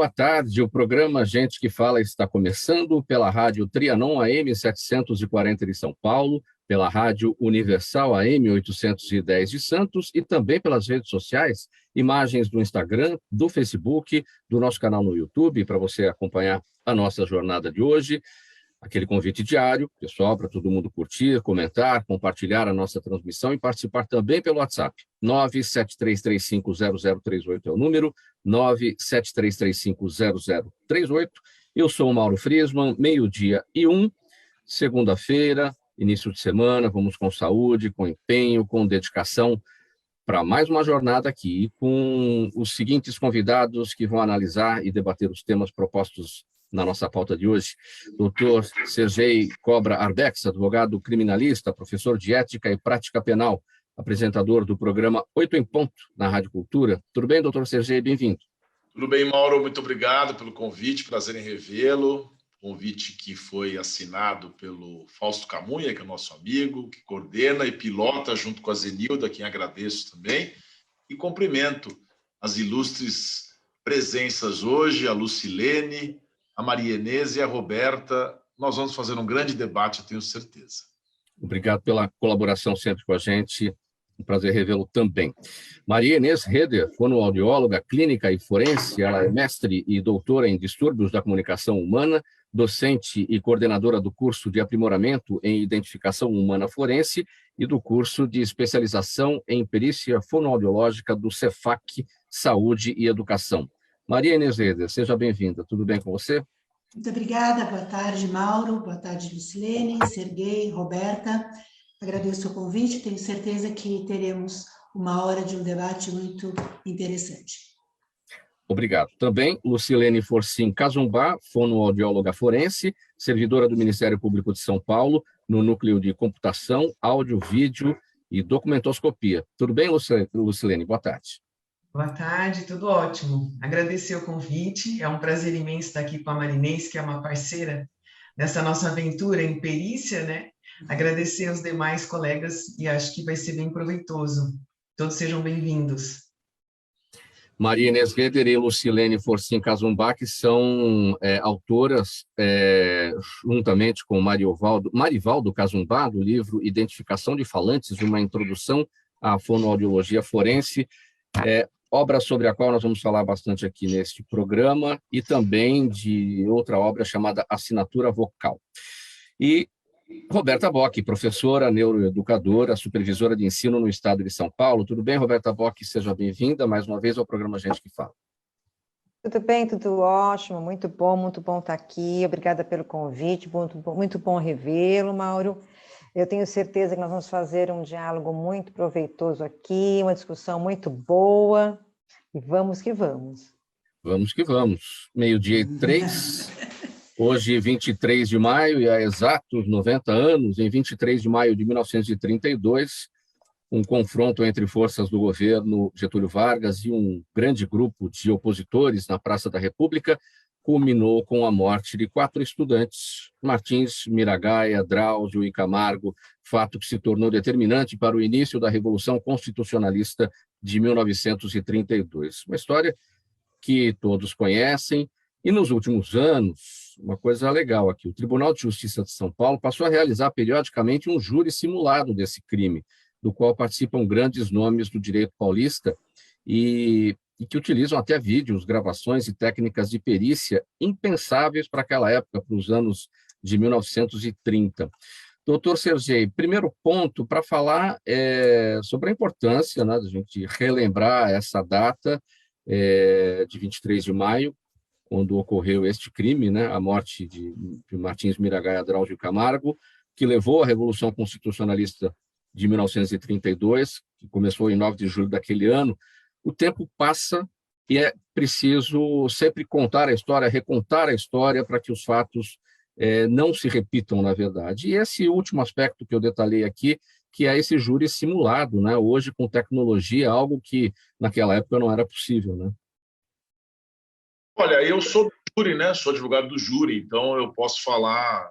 boa tarde. O programa Gente que Fala está começando pela Rádio Trianon AM 740 de São Paulo, pela Rádio Universal AM 810 de Santos e também pelas redes sociais, imagens do Instagram, do Facebook, do nosso canal no YouTube, para você acompanhar a nossa jornada de hoje. Aquele convite diário, pessoal, para todo mundo curtir, comentar, compartilhar a nossa transmissão e participar também pelo WhatsApp. 973350038 é o número, 973350038. Eu sou o Mauro Friesman, 12:01, segunda-feira, início de semana, vamos com saúde, com empenho, com dedicação, para mais uma jornada aqui, com os seguintes convidados que vão analisar e debater os temas propostos na nossa pauta de hoje. Dr. Sergei Cobra Arbex, advogado criminalista, professor de ética e prática penal, apresentador do programa 8 em Ponto, na Rádio Cultura. Tudo bem, doutor Sergei? Bem-vindo. Tudo bem, Mauro. Muito obrigado pelo convite, prazer em revê-lo. Convite que foi assinado pelo Fausto Camunha, que é nosso amigo, que coordena e pilota junto com a Zenilda, a quem agradeço também. E cumprimento as ilustres presenças hoje, a Lucilene, a Maria Inês e a Roberta. Nós vamos fazer um grande debate, eu tenho certeza. Obrigado pela colaboração sempre com a gente. Um prazer revê-lo também. Maria Inês Reder, fonoaudióloga clínica e forense, ela é mestre e doutora em distúrbios da comunicação humana, docente e coordenadora do curso de aprimoramento em identificação humana forense e do curso de especialização em perícia fonoaudiológica do Cefac Saúde e Educação. Maria Inês Reder, seja bem-vinda. Tudo bem com você? Muito obrigada. Boa tarde, Mauro. Boa tarde, Lucilene, Sergei, Roberta. Agradeço o convite. Tenho certeza que teremos uma hora de um debate muito interessante. Obrigado. Também, Lucilene Forcim Cazumbá, fonoaudióloga forense, servidora do Ministério Público de São Paulo, no Núcleo de Computação, Áudio, Vídeo e Documentoscopia. Tudo bem, Lucilene? Boa tarde. Boa tarde, tudo ótimo. Agradecer o convite, é um prazer imenso estar aqui com a Marinês, que é uma parceira dessa nossa aventura em perícia, né? Agradecer aos demais colegas e acho que vai ser bem proveitoso. Todos sejam bem-vindos. Maria Inês Reder e Lucilene Forcim Cazumbá, que são autoras, juntamente com Marivaldo Cazumbá, do livro Identificação de Falantes, uma introdução à fonoaudiologia forense, obra sobre a qual nós vamos falar bastante aqui neste programa, e também de outra obra chamada Assinatura Vocal. E Roberta Bock, professora, neuroeducadora, supervisora de ensino no estado de São Paulo. Tudo bem, Roberta Bock? Seja bem-vinda mais uma vez ao programa Gente que Fala. Tudo bem, tudo ótimo, muito bom estar aqui. Obrigada pelo convite, muito bom revê-lo, Mauro. Eu tenho certeza que nós vamos fazer um diálogo muito proveitoso aqui, uma discussão muito boa, e vamos que vamos. Vamos que vamos. 12:03, hoje 23 de maio, e há exatos 90 anos, em 23 de maio de 1932, um confronto entre forças do governo Getúlio Vargas e um grande grupo de opositores na Praça da República culminou com a morte de 4 estudantes, Martins, Miragaia, Drauzio e Camargo, fato que se tornou determinante para o início da Revolução Constitucionalista de 1932. Uma história que todos conhecem, e nos últimos anos, uma coisa legal aqui, o Tribunal de Justiça de São Paulo passou a realizar periodicamente um júri simulado desse crime, do qual participam grandes nomes do direito paulista e que utilizam até vídeos, gravações e técnicas de perícia impensáveis para aquela época, para os anos de 1930. Doutor Sergei, primeiro ponto para falar sobre a importância, né, de a gente relembrar essa data de 23 de maio, quando ocorreu este crime, né, a morte de Martins, Miragaia, Drauzio e Camargo, que levou à Revolução Constitucionalista de 1932, que começou em 9 de julho daquele ano. O tempo passa e é preciso sempre contar a história, recontar a história para que os fatos não se repitam, na verdade. E esse último aspecto que eu detalhei aqui, que é esse júri simulado, né? Hoje com tecnologia, algo que naquela época não era possível, né? Olha, eu sou do júri, né? Sou advogado do júri, então eu posso falar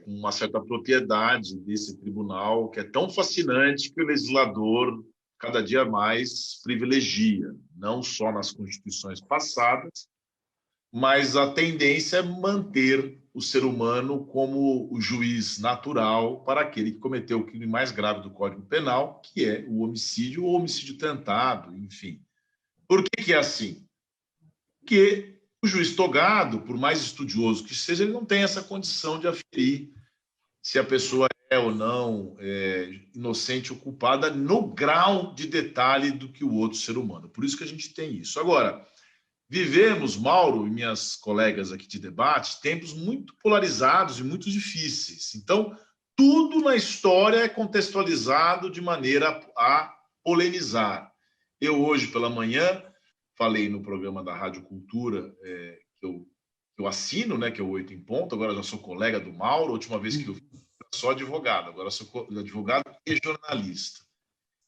com uma certa propriedade desse tribunal, que é tão fascinante que o legislador cada dia mais privilegia, não só nas constituições passadas, mas a tendência é manter o ser humano como o juiz natural para aquele que cometeu o crime mais grave do Código Penal, que é o homicídio ou homicídio tentado, enfim. Por que é assim? Porque o juiz togado, por mais estudioso que seja, ele não tem essa condição de aferir se a pessoa é ou não inocente ou culpada no grau de detalhe do que o outro ser humano. Por isso que a gente tem isso. Agora, vivemos, Mauro e minhas colegas aqui de debate, tempos muito polarizados e muito difíceis. Então, tudo na história é contextualizado de maneira a polemizar. Eu, hoje pela manhã, falei no programa da Rádio Cultura, que eu assino, né, que é o 8 em Ponto, agora já sou colega do Mauro, a última vez que eu sou advogado, agora sou advogado e jornalista.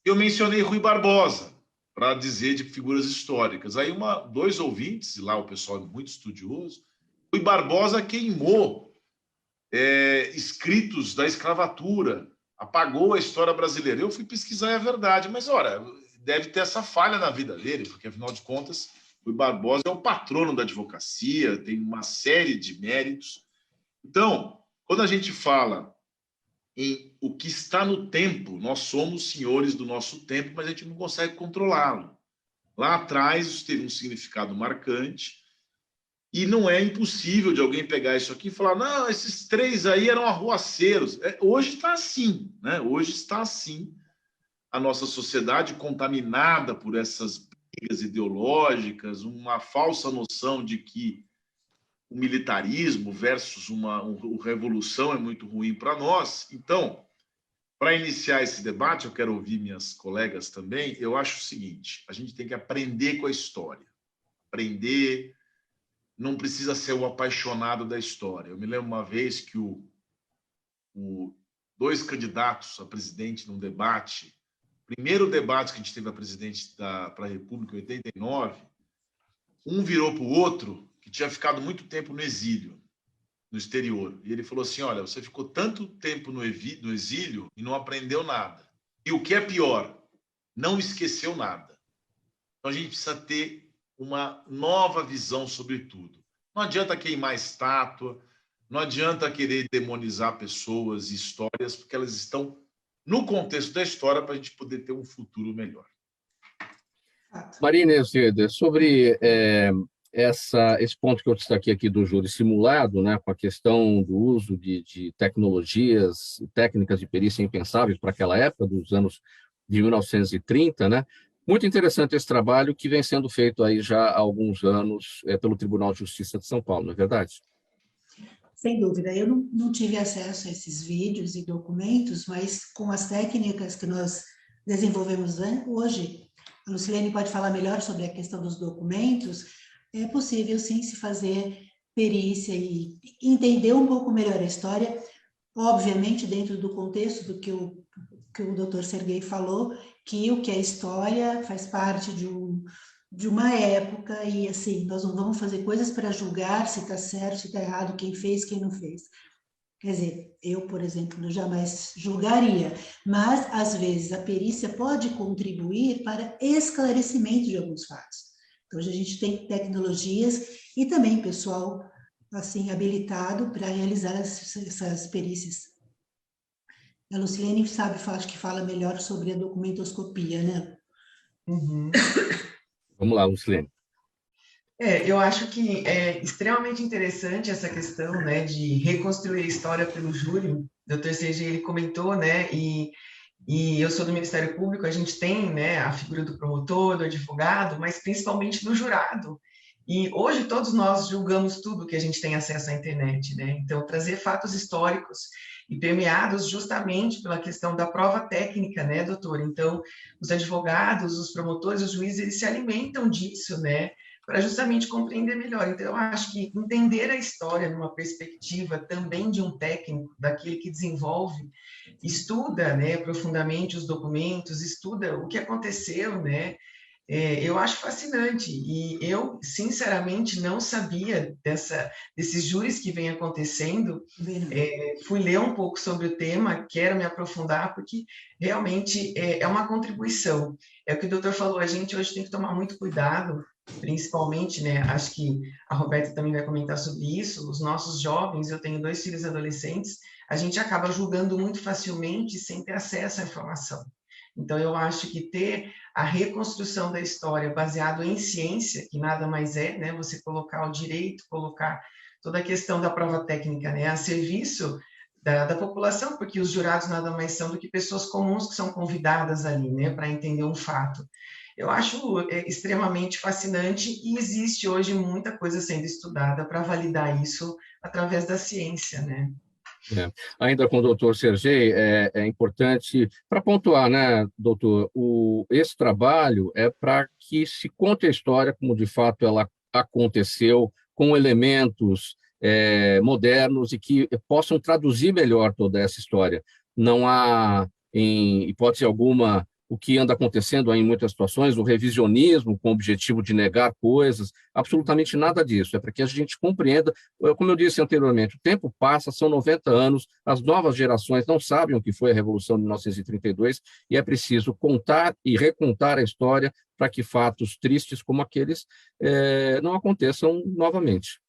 Eu mencionei Rui Barbosa, para dizer de figuras históricas. Aí dois ouvintes, e lá o pessoal é muito estudioso, Rui Barbosa queimou escritos da escravatura, apagou a história brasileira. Eu fui pesquisar, é verdade, mas, olha, deve ter essa falha na vida dele, porque, afinal de contas, Rui Barbosa é o patrono da advocacia, tem uma série de méritos. Então, quando a gente fala em o que está no tempo, nós somos senhores do nosso tempo, mas a gente não consegue controlá-lo. Lá atrás, isso teve um significado marcante, e não é impossível de alguém pegar isso aqui e falar, não, esses três aí eram arruaceiros. Hoje está assim, né? Hoje está assim a nossa sociedade contaminada por essas brigas ideológicas, uma falsa noção de que o militarismo versus uma revolução é muito ruim para nós. Então, para iniciar esse debate, eu quero ouvir minhas colegas também, eu acho o seguinte, a gente tem que aprender com a história. Aprender, não precisa ser o apaixonado da história. Eu me lembro uma vez que dois candidatos a presidente num debate, primeiro debate que a gente teve a presidente para a República em 89, um virou para o outro que tinha ficado muito tempo no exílio, no exterior. E ele falou assim, olha, você ficou tanto tempo no exílio e não aprendeu nada. E o que é pior, não esqueceu nada. Então, a gente precisa ter uma nova visão sobre tudo. Não adianta queimar estátua, não adianta querer demonizar pessoas e histórias, porque elas estão no contexto da história para a gente poder ter um futuro melhor. Maria Inês Eder, sobre esse ponto que eu destaquei aqui do júri simulado, né, com a questão do uso de tecnologias e técnicas de perícia impensáveis para aquela época, dos anos de 1930, né? Muito interessante esse trabalho que vem sendo feito aí já há alguns anos pelo Tribunal de Justiça de São Paulo, não é verdade? Sem dúvida, eu não tive acesso a esses vídeos e documentos, mas com as técnicas que nós desenvolvemos hoje, a Lucilene pode falar melhor sobre a questão dos documentos, é possível sim se fazer perícia e entender um pouco melhor a história, obviamente dentro do contexto do que o Dr. Serguei falou, que o que é história faz parte de uma época e, assim, nós não vamos fazer coisas para julgar se está certo, se está errado, quem fez, quem não fez. Quer dizer, eu, por exemplo, jamais julgaria, mas, às vezes, a perícia pode contribuir para esclarecimento de alguns fatos. Então, hoje a gente tem tecnologias e também pessoal, assim, habilitado para realizar essas perícias. A Lucilene sabe, acho que fala melhor sobre a documentoscopia, né? Uhum. Vamos lá, Lucilene. Eu acho que é extremamente interessante essa questão, né, de reconstruir a história pelo júri. O Dr. Serguei, ele comentou, né, e eu sou do Ministério Público, a gente tem, né, a figura do promotor, do advogado, mas principalmente do jurado. E hoje todos nós julgamos tudo que a gente tem acesso à internet, né? Então, trazer fatos históricos e permeados justamente pela questão da prova técnica, né, doutor? Então, os advogados, os promotores, os juízes, eles se alimentam disso, né? Para justamente compreender melhor. Então, eu acho que entender a história numa perspectiva também de um técnico, daquele que desenvolve, estuda, né, profundamente os documentos, estuda o que aconteceu, né? Eu acho fascinante e eu, sinceramente, não sabia desses júris que vem acontecendo. Fui ler um pouco sobre o tema, quero me aprofundar, porque realmente é uma contribuição. É o que o doutor falou, a gente hoje tem que tomar muito cuidado Principalmente, né, acho que a Roberta também vai comentar sobre isso, os nossos jovens, eu tenho 2 filhos adolescentes, a gente acaba julgando muito facilmente sem ter acesso à informação. Então, eu acho que ter a reconstrução da história baseado em ciência, que nada mais é, né, você colocar o direito, colocar toda a questão da prova técnica, né, a serviço da população, porque os jurados nada mais são do que pessoas comuns que são convidadas ali, né, para entender um fato. Eu acho extremamente fascinante e existe hoje muita coisa sendo estudada para validar isso através da ciência, né? Ainda com o doutor Sergei, é importante, para pontuar, né, doutor, esse trabalho é para que se conte a história como de fato ela aconteceu, com elementos modernos e que possam traduzir melhor toda essa história. Não há, em hipótese alguma, o que anda acontecendo em muitas situações, o revisionismo com o objetivo de negar coisas, absolutamente nada disso. É para que a gente compreenda, como eu disse anteriormente, o tempo passa, são 90 anos, as novas gerações não sabem o que foi a Revolução de 1932 e é preciso contar e recontar a história para que fatos tristes como aqueles não aconteçam novamente.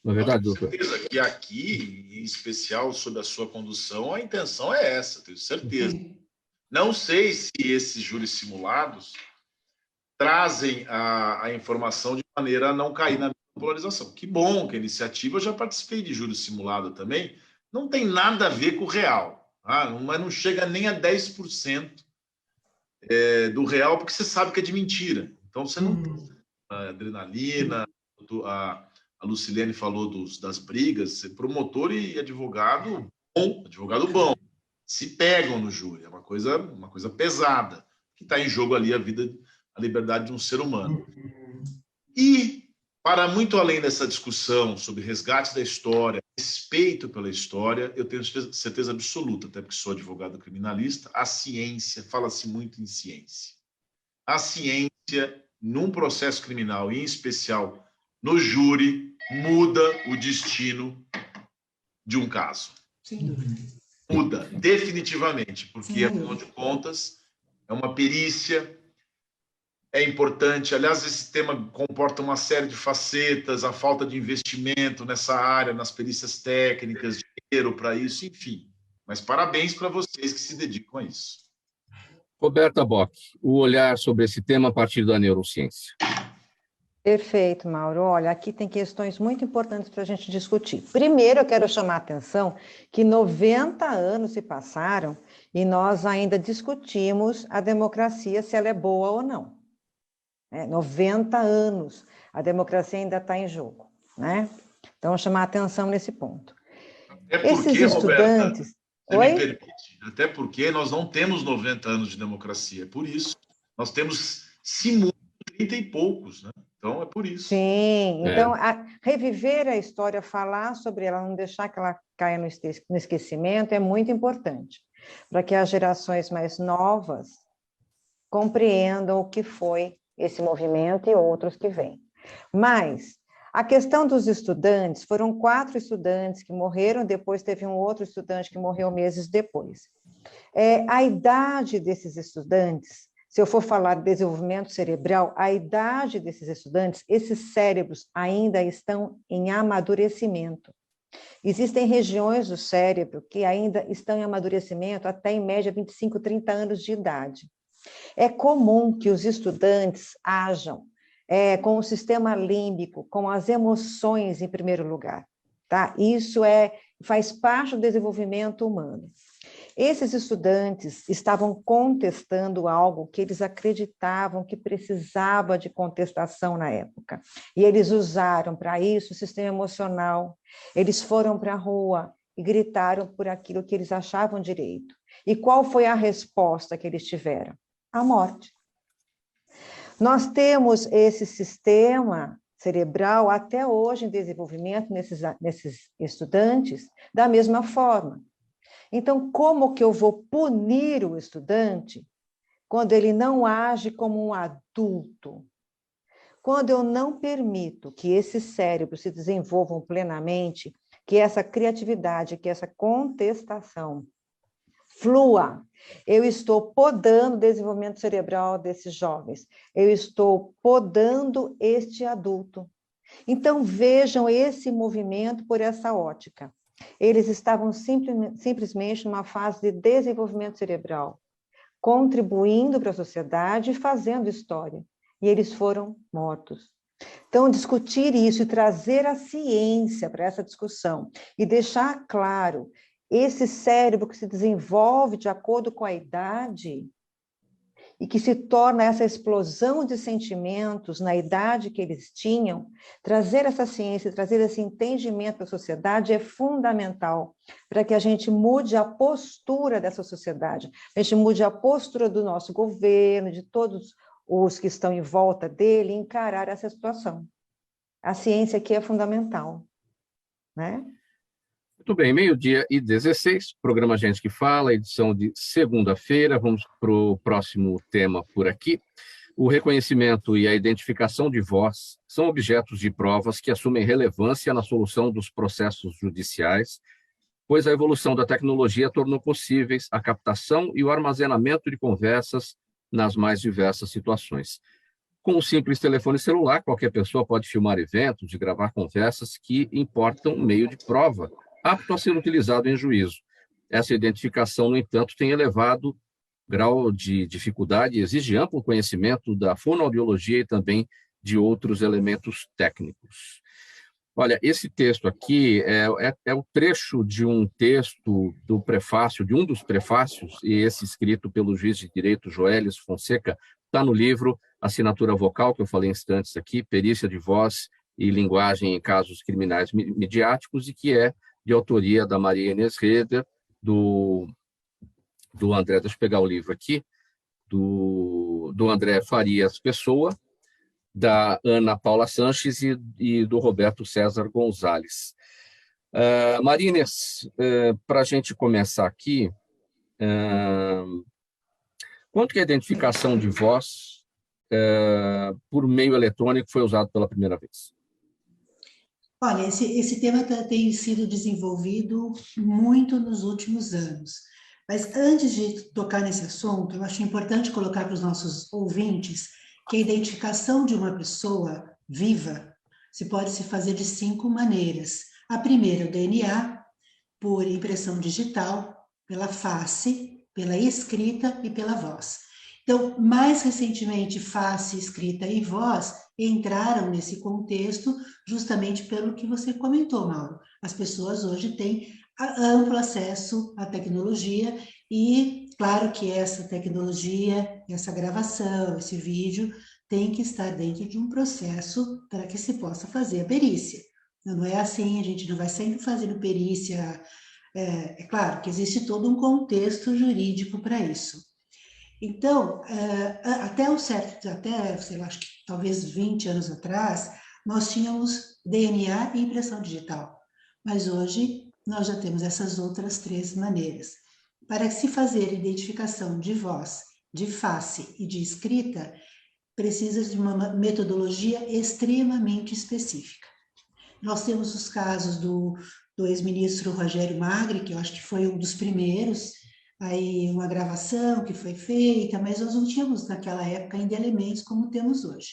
Não é verdade, doutor? Tenho certeza que aqui, em especial sob a sua condução, a intenção é essa, tenho certeza. Não sei se esses júris simulados trazem a informação de maneira a não cair na polarização. Que bom que a iniciativa, eu já participei de júri simulado também, não tem nada a ver com o real, tá? Mas não chega nem a 10% do real, porque você sabe que é de mentira. Então, você não tem adrenalina, a Lucilene falou das brigas, promotor e advogado bom, se pegam no júri, é uma coisa pesada, que está em jogo ali a liberdade de um ser humano. E, para muito além dessa discussão sobre resgate da história, respeito pela história, eu tenho certeza absoluta, até porque sou advogado criminalista, a ciência, fala-se muito em ciência. A ciência, num processo criminal, e em especial no júri, muda o destino de um caso. Sem dúvida. Muda, definitivamente, porque, afinal de contas, é uma perícia, é importante. Aliás, esse tema comporta uma série de facetas, a falta de investimento nessa área, nas perícias técnicas, dinheiro para isso, enfim. Mas parabéns para vocês que se dedicam a isso. Roberta Bock, o olhar sobre esse tema a partir da neurociência. Perfeito, Mauro. Olha, aqui tem questões muito importantes para a gente discutir. Primeiro, eu quero chamar a atenção que 90 anos se passaram e nós ainda discutimos a democracia, se ela é boa ou não. 90 anos, a democracia ainda está em jogo, né? Então, chamar a atenção nesse ponto. Esses estudantes... Roberta, me permite, até porque nós não temos 90 anos de democracia, é por isso. Nós temos, se muito, 30 e poucos, né? Então, é por isso. Sim, então, reviver a história, falar sobre ela, não deixar que ela caia no esquecimento, é muito importante, para que as gerações mais novas compreendam o que foi esse movimento e outros que vêm. Mas a questão dos estudantes, foram 4 estudantes que morreram, depois teve um outro estudante que morreu meses depois. A idade desses estudantes, se eu for falar de desenvolvimento cerebral, a idade desses estudantes, esses cérebros ainda estão em amadurecimento. Existem regiões do cérebro que ainda estão em amadurecimento até, em média, 25, 30 anos de idade. É comum que os estudantes ajam com o sistema límbico, com as emoções em primeiro lugar. Tá? Isso faz parte do desenvolvimento humano. Esses estudantes estavam contestando algo que eles acreditavam que precisava de contestação na época. E eles usaram para isso o sistema emocional. Eles foram para a rua e gritaram por aquilo que eles achavam direito. E qual foi a resposta que eles tiveram? A morte. Nós temos esse sistema cerebral até hoje em desenvolvimento nesses estudantes da mesma forma. Então, como que eu vou punir o estudante quando ele não age como um adulto? Quando eu não permito que esses cérebros se desenvolvam plenamente, que essa criatividade, que essa contestação flua. Eu estou podando o desenvolvimento cerebral desses jovens. Eu estou podando este adulto. Então, vejam esse movimento por essa ótica. Eles estavam simplesmente numa fase de desenvolvimento cerebral, contribuindo para a sociedade e fazendo história. E eles foram mortos. Então, discutir isso e trazer a ciência para essa discussão e deixar claro esse cérebro que se desenvolve de acordo com a idade e que se torna essa explosão de sentimentos na idade que eles tinham, trazer essa ciência, trazer esse entendimento para a sociedade é fundamental para que a gente mude a postura dessa sociedade, a gente mude a postura do nosso governo, de todos os que estão em volta dele, encarar essa situação. A ciência aqui é fundamental, né? Muito bem, 12:16, programa Gente que Fala, edição de segunda-feira. Vamos para o próximo tema por aqui. O reconhecimento e a identificação de voz são objetos de provas que assumem relevância na solução dos processos judiciais, pois a evolução da tecnologia tornou possíveis a captação e o armazenamento de conversas nas mais diversas situações. Com um simples telefone celular, qualquer pessoa pode filmar eventos e gravar conversas que importam meio de prova, apto a ser utilizado em juízo. Essa identificação, no entanto, tem elevado grau de dificuldade e exige amplo conhecimento da fonoaudiologia e também de outros elementos técnicos. Olha, esse texto aqui é o trecho de um texto do prefácio, de um dos prefácios, e esse escrito pelo juiz de direito Joelis Fonseca, está no livro Assinatura Vocal, que eu falei instantes aqui, Perícia de Voz e Linguagem em Casos Criminais Midiáticos, e que é de autoria da Maria Inês Reder, do André, deixa eu pegar o livro aqui, do André Farias Pessoa, da Ana Paula Sanches e do Roberto César Gonzalez. Maria Inês, para a gente começar aqui, quanto que a identificação de voz por meio eletrônico foi usado pela primeira vez? Olha, esse tema tem sido desenvolvido muito nos últimos anos. Mas antes de tocar nesse assunto, eu acho importante colocar para os nossos ouvintes que a identificação de uma pessoa viva pode se fazer de 5 maneiras. A primeira é o DNA, por impressão digital, pela face, pela escrita e pela voz. Então, mais recentemente, face, escrita e voz entraram nesse contexto justamente pelo que você comentou, Mauro. As pessoas hoje têm amplo acesso à tecnologia e, claro que essa tecnologia, essa gravação, esse vídeo, tem que estar dentro de um processo para que se possa fazer a perícia. Não é assim, a gente não vai sempre fazendo perícia. É claro que existe todo um contexto jurídico para isso. Então, sei lá, acho que talvez 20 anos atrás, nós tínhamos DNA e impressão digital, mas hoje nós já temos essas outras 3 maneiras. Para se fazer identificação de voz, de face e de escrita, precisa de uma metodologia extremamente específica. Nós temos os casos do ex-ministro Rogério Magri, que eu acho que foi um dos primeiros, aí uma gravação que foi feita, mas nós não tínhamos naquela época ainda elementos como temos hoje.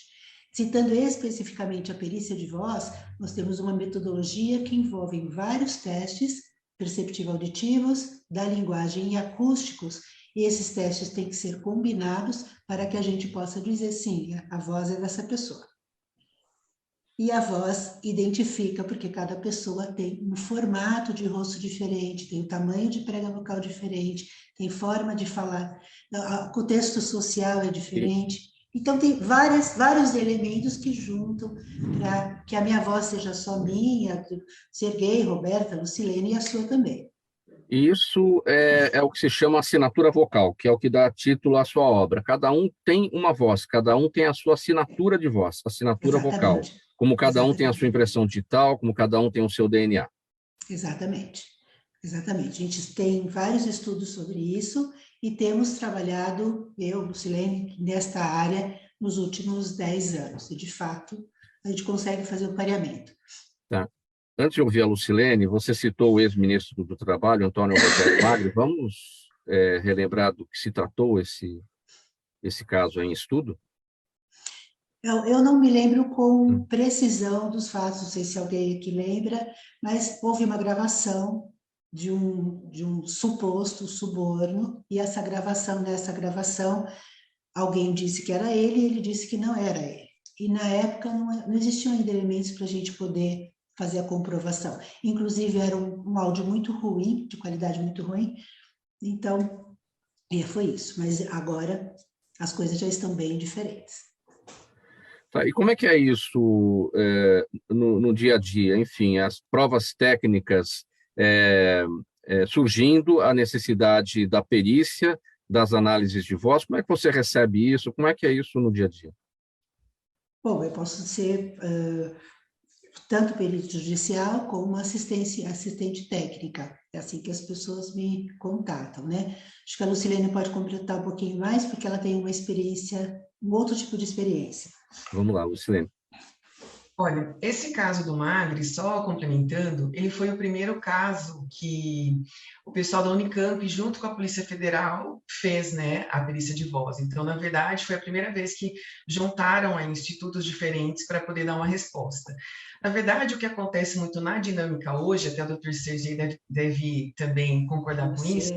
Citando especificamente a perícia de voz, nós temos uma metodologia que envolve vários testes perceptivo-auditivos, da linguagem e acústicos, e esses testes têm que ser combinados para que a gente possa dizer, sim, a voz é dessa pessoa. E a voz identifica, porque cada pessoa tem um formato de rosto diferente, tem um tamanho de prega vocal diferente, tem forma de falar, o contexto social é diferente. Então, tem vários elementos que juntam para que a minha voz seja só minha, Serguei, Roberta, Lucilene e a sua também. Isso é o que se chama assinatura vocal, que é o que dá título à sua obra. Cada um tem uma voz, cada um tem a sua assinatura de voz, assinatura vocal. Como cada um tem a sua impressão digital, como cada um tem o seu DNA. Exatamente. A gente tem vários estudos sobre isso e temos trabalhado, eu, Lucilene, nesta área nos últimos 10 anos. E, de fato, a gente consegue fazer o pareamento. Tá. Antes de ouvir a Lucilene, você citou o ex-ministro do Trabalho, Antônio Rogério Magri. Vamos relembrar do que se tratou esse caso aí em estudo? Eu não me lembro com precisão dos fatos, não sei se alguém aqui lembra, mas houve uma gravação de um suposto suborno, e nessa gravação, alguém disse que era ele e ele disse que não era ele. E na época não existiam ainda elementos para a gente poder fazer a comprovação. Inclusive era um áudio muito ruim, de qualidade muito ruim, então foi isso. Mas agora as coisas já estão bem diferentes. Tá, e como é que é isso no dia a dia? Enfim, as provas técnicas surgindo, a necessidade da perícia, das análises de voz, como é que você recebe isso? Como é que é isso no dia a dia? Bom, eu posso ser tanto perito judicial como assistente técnica. É assim que as pessoas me contatam, né? Acho que a Lucilene pode completar um pouquinho mais, porque ela tem uma experiência, um outro tipo de experiência. Vamos lá, Lucilene. Olha, esse caso do Magre, só complementando, ele foi o primeiro caso que o pessoal da Unicamp, junto com a Polícia Federal, fez, né, a perícia de voz. Então, na verdade, foi a primeira vez que juntaram institutos diferentes para poder dar uma resposta. Na verdade, o que acontece muito na dinâmica hoje, até o Dr. Sergei deve também concordar com isso,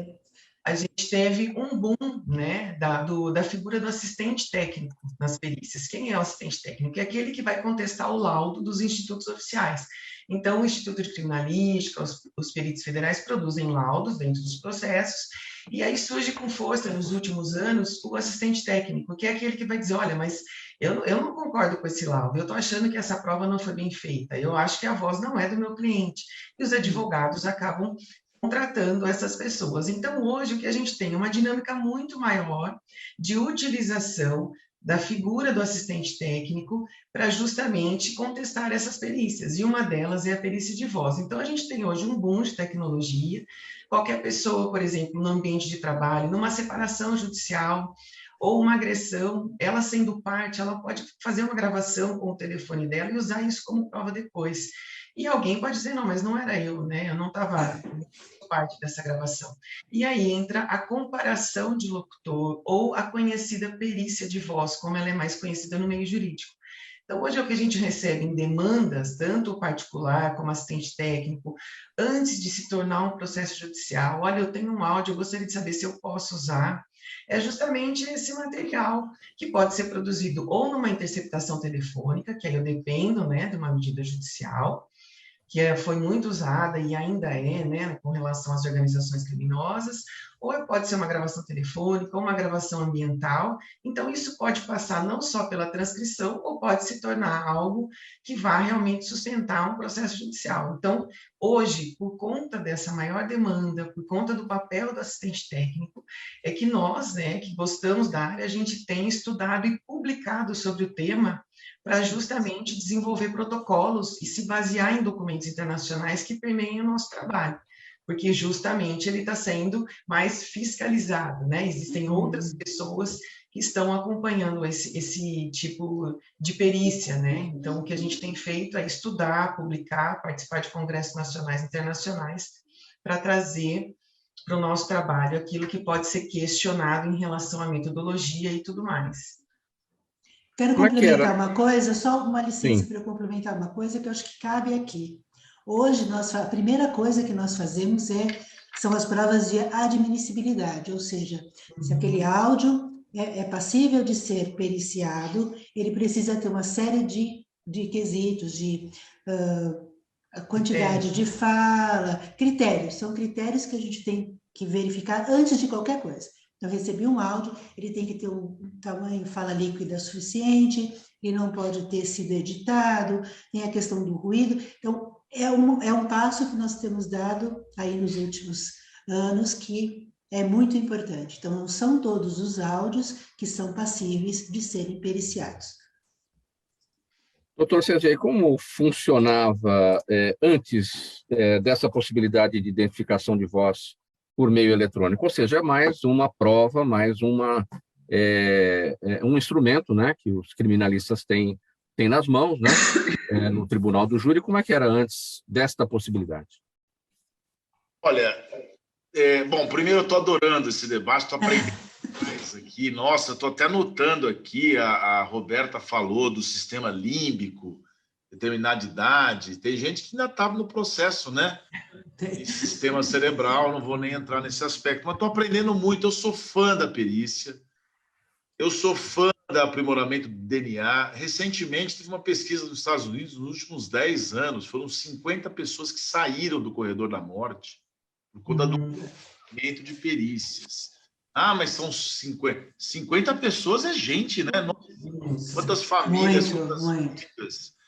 a gente teve um boom, né, da figura do assistente técnico nas perícias. Quem é o assistente técnico? É aquele que vai contestar o laudo dos institutos oficiais. Então, o Instituto de Criminalística, os peritos federais produzem laudos dentro dos processos, e aí surge com força, nos últimos anos, o assistente técnico, que é aquele que vai dizer, olha, mas eu não concordo com esse laudo, eu estou achando que essa prova não foi bem feita, eu acho que a voz não é do meu cliente. E os advogados acabam contratando essas pessoas. Então, hoje, o que a gente tem é uma dinâmica muito maior de utilização da figura do assistente técnico para justamente contestar essas perícias, e uma delas é a perícia de voz. Então, a gente tem hoje um boom de tecnologia. Qualquer pessoa, por exemplo, no ambiente de trabalho, numa separação judicial ou uma agressão, ela sendo parte, ela pode fazer uma gravação com o telefone dela e usar isso como prova depois. E alguém pode dizer, não, mas não era eu, né? Eu não estava parte dessa gravação. E aí entra a comparação de locutor ou a conhecida perícia de voz, como ela é mais conhecida no meio jurídico. Então, hoje é o que a gente recebe em demandas, tanto o particular como assistente técnico, antes de se tornar um processo judicial. Olha, eu tenho um áudio, eu gostaria de saber se eu posso usar. É justamente esse material que pode ser produzido ou numa interceptação telefônica, que aí eu dependo, né, de uma medida judicial, que foi muito usada e ainda é, né, com relação às organizações criminosas, ou pode ser uma gravação telefônica, ou uma gravação ambiental. Então, isso pode passar não só pela transcrição, ou pode se tornar algo que vá realmente sustentar um processo judicial. Então, hoje, por conta dessa maior demanda, por conta do papel do assistente técnico, é que nós, né, que gostamos da área, a gente tem estudado e publicado sobre o tema para justamente desenvolver protocolos e se basear em documentos internacionais que permeiem o nosso trabalho, porque justamente ele está sendo mais fiscalizado, né? Existem outras pessoas que estão acompanhando esse tipo de perícia, né? Então, o que a gente tem feito é estudar, publicar, participar de congressos nacionais e internacionais para trazer para o nosso trabalho aquilo que pode ser questionado em relação à metodologia e tudo mais. Quero complementar uma coisa, só uma licença para eu complementar uma coisa que eu acho que cabe aqui. Hoje, a primeira coisa que nós fazemos são as provas de admissibilidade, ou seja, se aquele áudio é passível de ser periciado, ele precisa ter uma série de quesitos, de quantidade de fala, critérios, são critérios que a gente tem que verificar antes de qualquer coisa. Eu recebi um áudio, ele tem que ter um tamanho fala líquida suficiente, ele não pode ter sido editado, tem a questão do ruído. Então, é um passo que nós temos dado aí nos últimos anos que é muito importante. Então, não são todos os áudios que são passíveis de serem periciados. Doutor Sergei, como funcionava antes dessa possibilidade de identificação de voz por meio eletrônico? Ou seja, é mais uma prova, mais um instrumento, né, que os criminalistas têm nas mãos, né, no tribunal do júri. Como é que era antes desta possibilidade? Olha, Bom, primeiro eu estou adorando esse debate, estou aprendendo mais aqui. Nossa, estou até anotando aqui, a Roberta falou do sistema límbico, determinada idade. Tem gente que ainda estava no processo, né? Em sistema cerebral, não vou nem entrar nesse aspecto, mas estou aprendendo muito. Eu sou fã da perícia, eu sou fã do aprimoramento do DNA. Recentemente, teve uma pesquisa nos Estados Unidos, nos últimos 10 anos, foram 50 pessoas que saíram do corredor da morte por conta do aprimoramento de perícias. Ah, mas são 50 pessoas é gente, né? Quantas famílias, quantas vidas.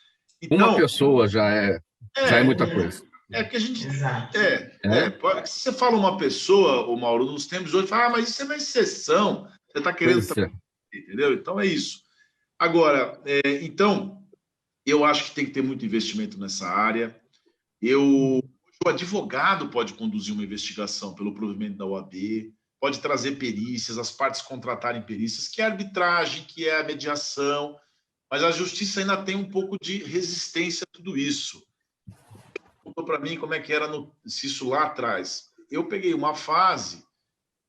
Então, uma pessoa já é muita coisa. Porque a gente... se você fala uma pessoa, o Mauro, nos tempos de hoje, fala, mas isso é uma exceção. Você está querendo... Entendeu? Então, é isso. Agora, então, eu acho que tem que ter muito investimento nessa área. O advogado pode conduzir uma investigação pelo provimento da OAB, pode trazer perícias, as partes contratarem perícias, que é a arbitragem, que é a mediação, mas a justiça ainda tem um pouco de resistência a tudo isso. Contou para mim como é que era se isso lá atrás. Eu peguei uma fase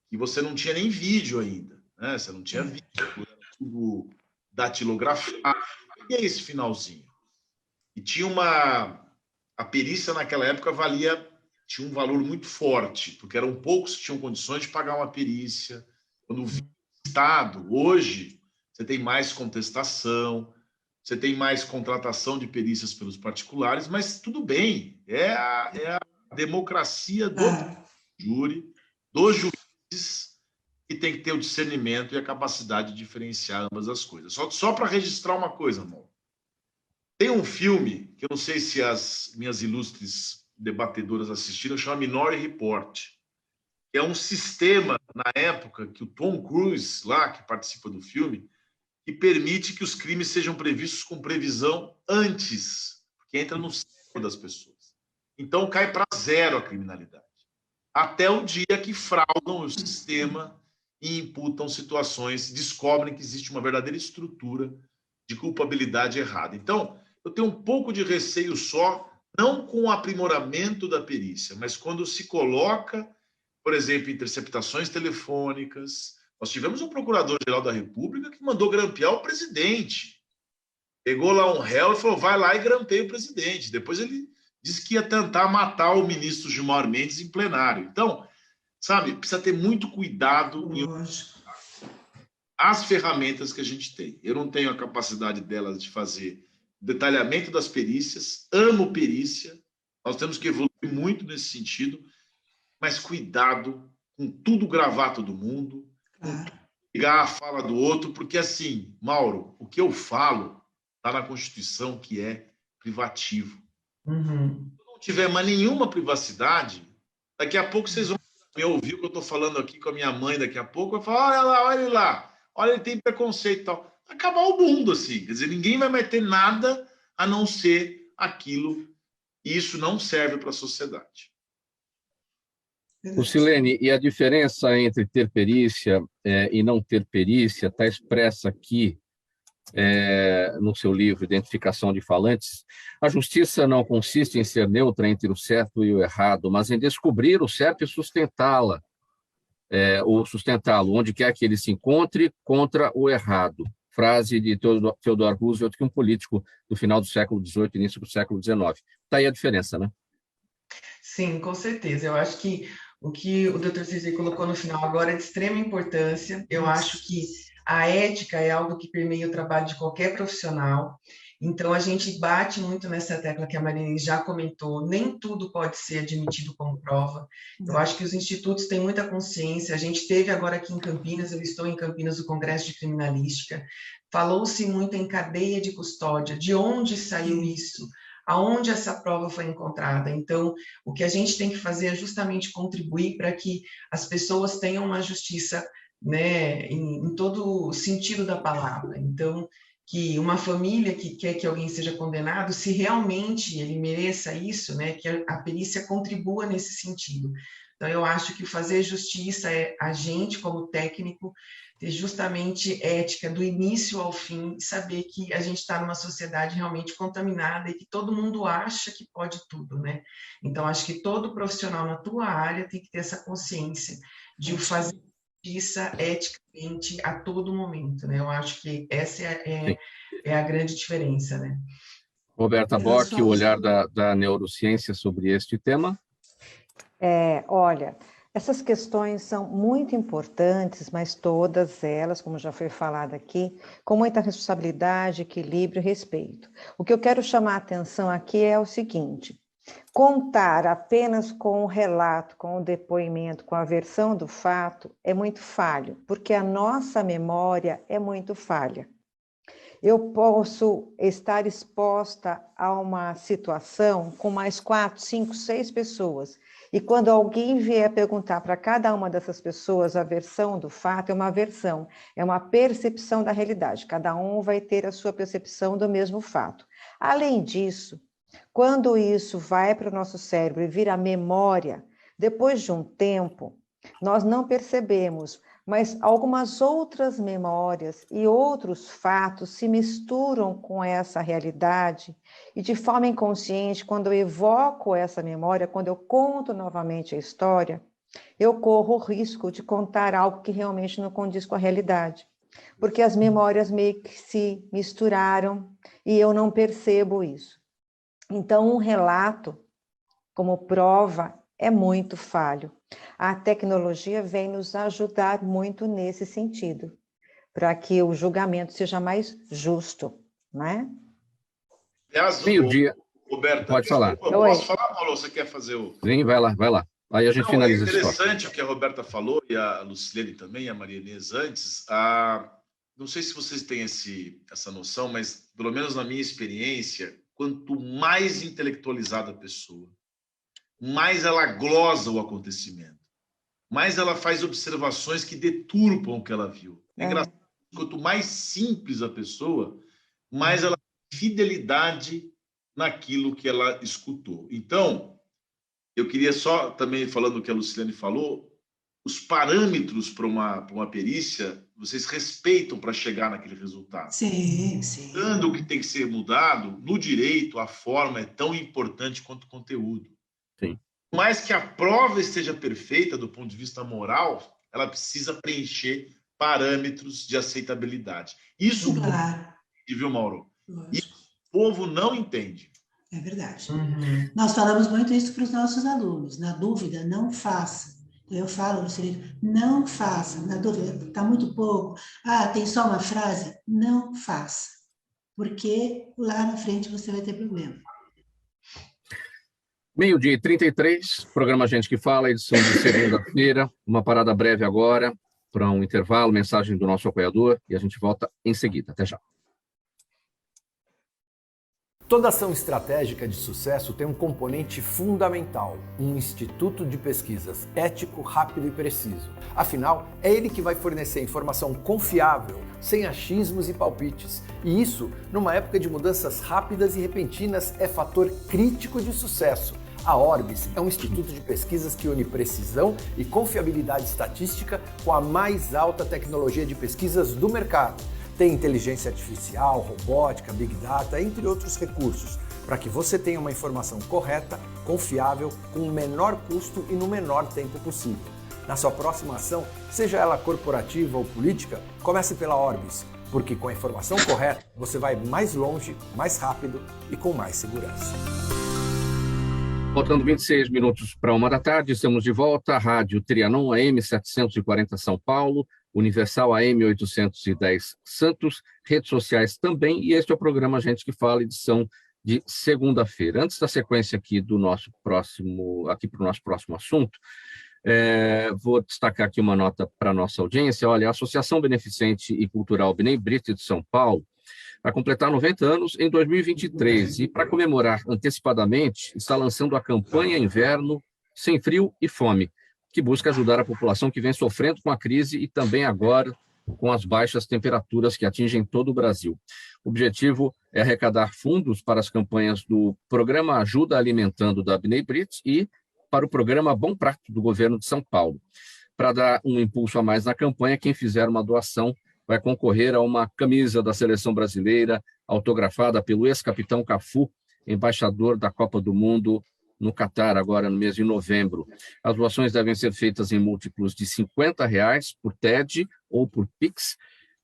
que você não tinha nem vídeo ainda, né? Você não tinha vídeo, tudo datilografado. E é esse finalzinho. E tinha a perícia naquela época tinha um valor muito forte, porque eram poucos que tinham condições de pagar uma perícia. Quando vinha o Estado, hoje, você tem mais contestação, você tem mais contratação de perícias pelos particulares, mas tudo bem, é a democracia do júri, dos juízes, que tem que ter o discernimento e a capacidade de diferenciar ambas as coisas. Só para registrar uma coisa, amor. Tem um filme, que eu não sei se as minhas ilustres debatedoras assistiram, chama Minority Report, que é um sistema, na época, que o Tom Cruise, lá, que participa do filme, que permite que os crimes sejam previstos com previsão antes, porque entra no cérebro das pessoas. Então, cai para zero a criminalidade. Até o dia que fraudam o sistema e imputam situações, descobrem que existe uma verdadeira estrutura de culpabilidade errada. Então, eu tenho um pouco de receio só, não com o aprimoramento da perícia, mas quando se coloca, por exemplo, interceptações telefônicas. Nós tivemos um procurador-geral da República que mandou grampear o presidente. Pegou lá um réu e falou, vai lá e grampeia o presidente. Depois ele disse que ia tentar matar o ministro Gilmar Mendes em plenário. Então, sabe, precisa ter muito cuidado em as ferramentas que a gente tem. Eu não tenho a capacidade delas de fazer detalhamento das perícias, amo perícia, nós temos que evoluir muito nesse sentido, mas cuidado com tudo gravata do mundo, pegar a fala do outro, porque assim, Mauro, o que eu falo está na Constituição, que é privativo. Se não tiver mais nenhuma privacidade, daqui a pouco vocês vão me ouvir o que eu estou falando aqui com a minha mãe, daqui a pouco, vai falar, olha lá, olha, ele tem preconceito e tal. Acabar o mundo, assim. Quer dizer, ninguém vai mais ter nada a não ser aquilo, e isso não serve para a sociedade. Silene, e a diferença entre ter perícia e não ter perícia está expressa aqui no seu livro Identificação de Falantes. A justiça não consiste em ser neutra entre o certo e o errado, mas em descobrir o certo e sustentá-la, ou sustentá-lo, onde quer que ele se encontre, contra o errado. Frase de Theodore Roosevelt, que é um político do final do século XVIII, início do século XIX. Está aí a diferença, né? Sim, com certeza. Eu acho que o Dr. Cizê colocou no final agora é de extrema importância. Eu acho que a ética é algo que permeia o trabalho de qualquer profissional. Então, a gente bate muito nessa tecla que a Marinês já comentou, nem tudo pode ser admitido como prova. Eu acho que os institutos têm muita consciência. A gente teve agora aqui em Campinas, eu estou em Campinas, o Congresso de Criminalística, falou-se muito em cadeia de custódia, de onde saiu isso, aonde essa prova foi encontrada. Então, o que a gente tem que fazer é justamente contribuir para que as pessoas tenham uma justiça, né, em todo o sentido da palavra. Então, que uma família que quer que alguém seja condenado, se realmente ele mereça isso, né, que a perícia contribua nesse sentido. Então, eu acho que fazer justiça é a gente, como técnico, ter justamente ética do início ao fim, e saber que a gente está numa sociedade realmente contaminada e que todo mundo acha que pode tudo, né? Então, acho que todo profissional na tua área tem que ter essa consciência de fazer justiça eticamente a todo momento, né? Eu acho que essa é a grande diferença, né? Roberta Bock, o olhar da neurociência sobre este tema. Olha, essas questões são muito importantes, mas todas elas, como já foi falado aqui, com muita responsabilidade, equilíbrio e respeito. O que eu quero chamar a atenção aqui é o seguinte: contar apenas com o relato, com o depoimento, com a versão do fato é muito falho, porque a nossa memória é muito falha. Eu posso estar exposta a uma situação com mais 4, 5, 6 pessoas. E quando alguém vier perguntar para cada uma dessas pessoas a versão do fato, é uma versão, é uma percepção da realidade. Cada um vai ter a sua percepção do mesmo fato. Além disso, quando isso vai para o nosso cérebro e vira memória, depois de um tempo, nós não percebemos, mas algumas outras memórias e outros fatos se misturam com essa realidade e de forma inconsciente, quando eu evoco essa memória, quando eu conto novamente a história, eu corro o risco de contar algo que realmente não condiz com a realidade, porque as memórias meio que se misturaram e eu não percebo isso. Então, um relato como prova é muito falho. A tecnologia vem nos ajudar muito nesse sentido, para que o julgamento seja mais justo, né? Aliás, Meio-dia. Roberta, Pode falar. Posso falar, Paulo? Você quer fazer o... Sim, vai lá. Aí a gente finaliza esse tópico. É interessante o que a Roberta falou, e a Lucilene também, e a Maria Inês antes. Não sei se vocês têm essa noção, mas, pelo menos na minha experiência, quanto mais intelectualizada a pessoa, mais ela glosa o acontecimento, mais ela faz observações que deturpam o que ela viu. É engraçado. Quanto mais simples a pessoa, mais ela tem fidelidade naquilo que ela escutou. Então, eu queria só, também falando o que a Lucilene falou, os parâmetros para uma perícia, vocês respeitam para chegar naquele resultado. Sim. O que tem que ser mudado, no direito, a forma é tão importante quanto o conteúdo. Sim. Por mais que a prova esteja perfeita do ponto de vista moral, ela precisa preencher parâmetros de aceitabilidade. Isso, claro. Viu, Mauro? Isso o povo não entende. É verdade. Nós falamos muito isso para os nossos alunos. Na dúvida, não faça. Eu falo, Lucilene, não faça. Na dúvida, está muito pouco. Tem só uma frase? Não faça. Porque lá na frente você vai ter problema. 12h33, programa Gente que Fala, edição de segunda-feira. Uma parada breve agora, para um intervalo, mensagem do nosso apoiador, e a gente volta em seguida. Até já. Toda ação estratégica de sucesso tem um componente fundamental, um instituto de pesquisas ético, rápido e preciso. Afinal, é ele que vai fornecer informação confiável, sem achismos e palpites. E isso, numa época de mudanças rápidas e repentinas, é fator crítico de sucesso. A Orbis é um instituto de pesquisas que une precisão e confiabilidade estatística com a mais alta tecnologia de pesquisas do mercado. Tem inteligência artificial, robótica, big data, entre outros recursos, para que você tenha uma informação correta, confiável, com o menor custo e no menor tempo possível. Na sua próxima ação, seja ela corporativa ou política, comece pela Orbis, porque com a informação correta, você vai mais longe, mais rápido e com mais segurança. Faltando 26 minutos para 13h, estamos de volta. Rádio Trianon, AM 740 São Paulo, Universal AM 810 Santos, redes sociais também, e este é o programa Gente que Fala, edição de segunda-feira. Antes da sequência aqui do nosso próximo, para o nosso próximo assunto, vou destacar aqui uma nota para a nossa audiência. Olha, a Associação Beneficente e Cultural Bnei Brit de São Paulo vai completar 90 anos em 2023 e, para comemorar antecipadamente, está lançando a campanha Inverno Sem Frio e Fome, que busca ajudar a população que vem sofrendo com a crise e também agora com as baixas temperaturas que atingem todo o Brasil. O objetivo é arrecadar fundos para as campanhas do Programa Ajuda Alimentando da Bnei Brit e para o programa Bom Prato do governo de São Paulo. Para dar um impulso a mais na campanha, quem fizer uma doação vai concorrer a uma camisa da Seleção Brasileira, autografada pelo ex-capitão Cafu, embaixador da Copa do Mundo no Catar, agora no mês de novembro. As doações devem ser feitas em múltiplos de R$50 por TED ou por Pix,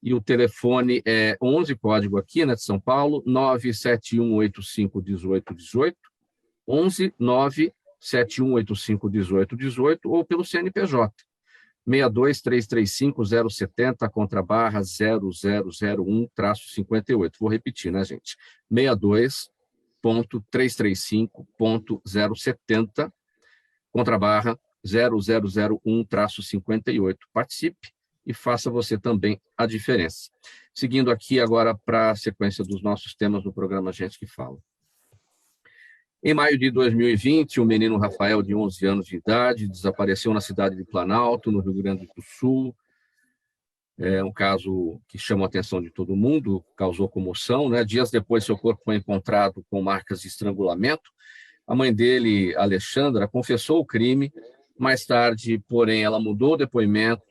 e o telefone é 11, código aqui, né, de São Paulo, 971851818, 11 971851818, ou pelo CNPJ, 62335070, contrabarra 0001-58. Vou repetir, né, gente? 62.335.070, contrabarra 0001-58. Participe e faça você também a diferença. Seguindo aqui agora para a sequência dos nossos temas no programa Gente que Fala. Em maio de 2020, o menino Rafael, de 11 anos de idade, desapareceu na cidade de Planalto, no Rio Grande do Sul. É um caso que chama a atenção de todo mundo, causou comoção, né? Dias depois, seu corpo foi encontrado com marcas de estrangulamento. A mãe dele, Alexandra, confessou o crime. Mais tarde, porém, ela mudou o depoimento,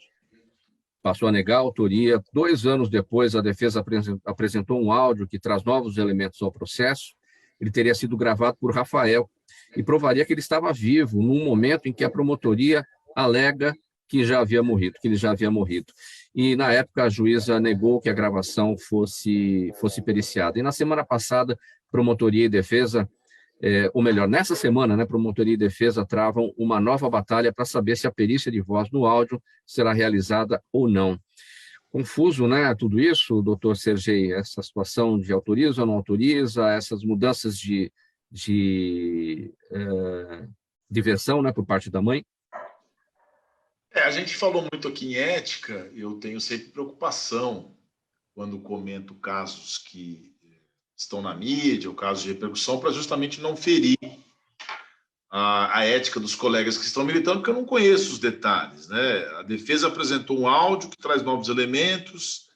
passou a negar a autoria. 2 anos depois, a defesa apresentou um áudio que traz novos elementos ao processo. Ele teria sido gravado por Rafael e provaria que ele estava vivo num momento em que a promotoria alega que ele já havia morrido. E, na época, a juíza negou que a gravação fosse periciada. E, na semana passada, promotoria e defesa, ou melhor, nessa semana, né, promotoria e defesa travam uma nova batalha para saber se a perícia de voz no áudio será realizada ou não. Confuso, né, tudo isso, doutor Sergei, essa situação de autoriza ou não autoriza, essas mudanças de versão, né, por parte da mãe? A gente falou muito aqui em ética, eu tenho sempre preocupação quando comento casos que estão na mídia, ou casos de repercussão, para justamente não ferir a ética dos colegas que estão militando, porque eu não conheço os detalhes, né? A defesa apresentou um áudio que traz novos elementos,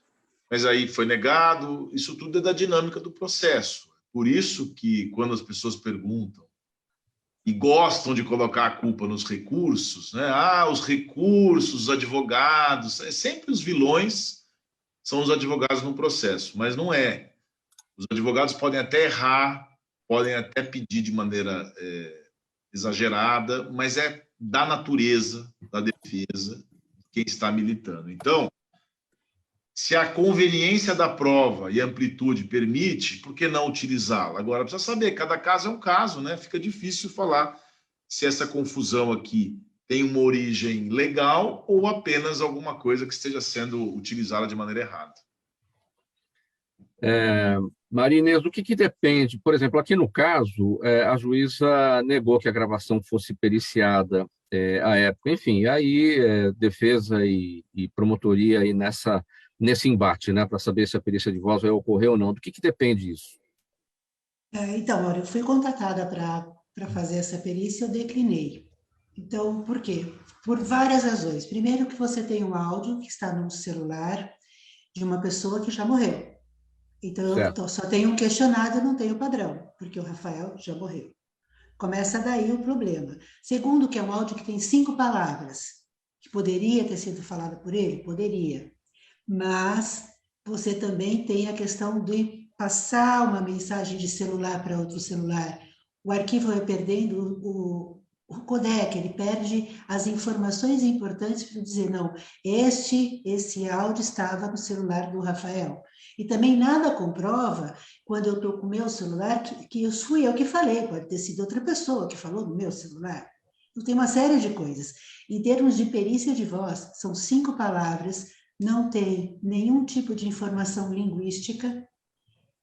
mas aí foi negado. Isso tudo é da dinâmica do processo. Por isso que, quando as pessoas perguntam e gostam de colocar a culpa nos recursos, né? Os recursos, os advogados, sempre os vilões são os advogados no processo, mas não é. Os advogados podem até errar, podem até pedir de maneira exagerada, mas é da natureza da defesa quem está militando. Então, se a conveniência da prova e a amplitude permite, por que não utilizá-la? Agora, precisa saber, cada caso é um caso, né? Fica difícil falar se essa confusão aqui tem uma origem legal ou apenas alguma coisa que esteja sendo utilizada de maneira errada. Maria Inês, do que depende? Por exemplo, aqui no caso, a juíza negou que a gravação fosse periciada à época. Enfim, aí defesa e promotoria aí nesse embate, né, para saber se a perícia de voz vai ocorrer ou não. Do que depende isso? Então, olha, eu fui contratada para fazer essa perícia, eu declinei. Então, por quê? Por várias razões. Primeiro, que você tem um áudio que está no celular de uma pessoa que já morreu. Então, eu só tenho um questionado e não tenho padrão, porque o Rafael já morreu. Começa daí o problema. Segundo, que é um áudio que tem 5 palavras, que poderia ter sido falado por ele? Poderia. Mas você também tem a questão de passar uma mensagem de celular para outro celular. O arquivo vai perdendo o codec, ele perde as informações importantes para dizer, não, esse áudio estava no celular do Rafael. E também nada comprova, quando eu estou com o meu celular, que fui eu que falei, pode ter sido outra pessoa que falou no meu celular. Então, tem uma série de coisas. Em termos de perícia de voz, são 5 palavras, não tem nenhum tipo de informação linguística,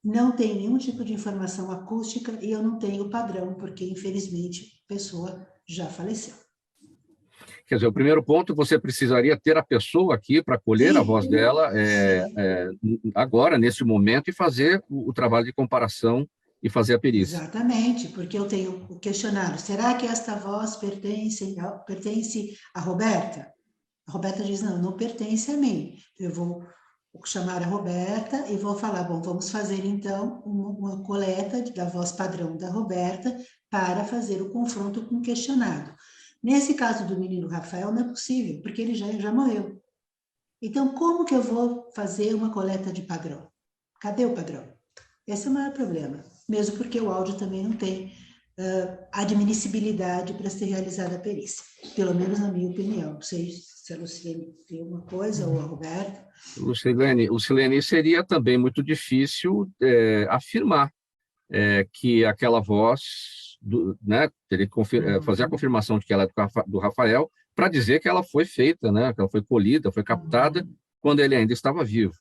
não tem nenhum tipo de informação acústica e eu não tenho padrão, porque, infelizmente, a pessoa já faleceu. Quer dizer, o primeiro ponto, você precisaria ter a pessoa aqui para colher a voz dela agora, nesse momento, e fazer o trabalho de comparação e fazer a perícia. Exatamente, porque eu tenho o questionário. Será que esta voz pertence a Roberta? A Roberta diz, não pertence a mim. Eu vou Vou chamar a Roberta e vou falar, bom, vamos fazer então uma coleta da voz padrão da Roberta para fazer o confronto com o questionado. Nesse caso do menino Rafael não é possível, porque ele já morreu. Então, como que eu vou fazer uma coleta de padrão? Cadê o padrão? Esse é o maior problema, mesmo porque o áudio também não tem admissibilidade para ser realizada a perícia, pelo menos na minha opinião. Não sei se a Lucilene tem uma coisa, ou a Roberta. Lucilene, seria também muito difícil afirmar que aquela voz, né, teria que fazer a confirmação de que ela é do Rafael, para dizer que ela foi feita, né, que ela foi colhida, foi captada quando ele ainda estava vivo.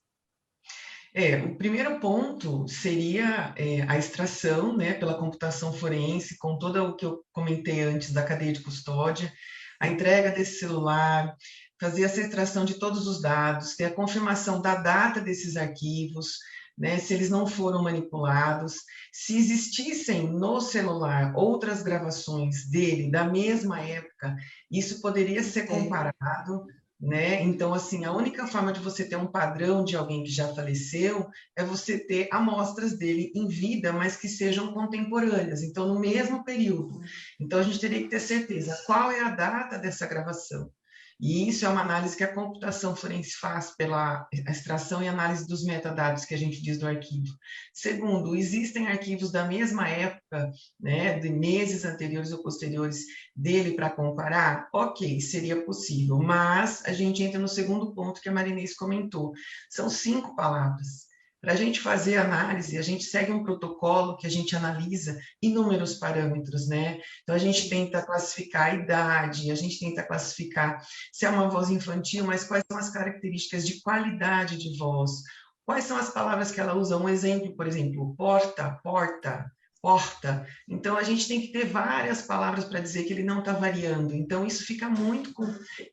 O primeiro ponto seria a extração, né, pela computação forense, com todo o que eu comentei antes da cadeia de custódia, a entrega desse celular, fazer essa extração de todos os dados, ter a confirmação da data desses arquivos, né, se eles não foram manipulados, se existissem no celular outras gravações dele da mesma época, isso poderia ser comparado, né? Então, assim, a única forma de você ter um padrão de alguém que já faleceu é você ter amostras dele em vida, mas que sejam contemporâneas, então no mesmo período. Então, a gente teria que ter certeza qual é a data dessa gravação. E isso é uma análise que a computação forense faz pela extração e análise dos metadados que a gente diz do arquivo. Segundo, existem arquivos da mesma época, né, de meses anteriores ou posteriores dele para comparar? Ok, seria possível, mas a gente entra no segundo ponto que a Marinês comentou. São 5 palavras. Para a gente fazer análise, a gente segue um protocolo que a gente analisa inúmeros parâmetros, né? Então, a gente tenta classificar a idade, a gente tenta classificar se é uma voz infantil, mas quais são as características de qualidade de voz, quais são as palavras que ela usa. Um exemplo, por exemplo, porta, porta, porta. Então, a gente tem que ter várias palavras para dizer que ele não está variando. Então, isso fica muito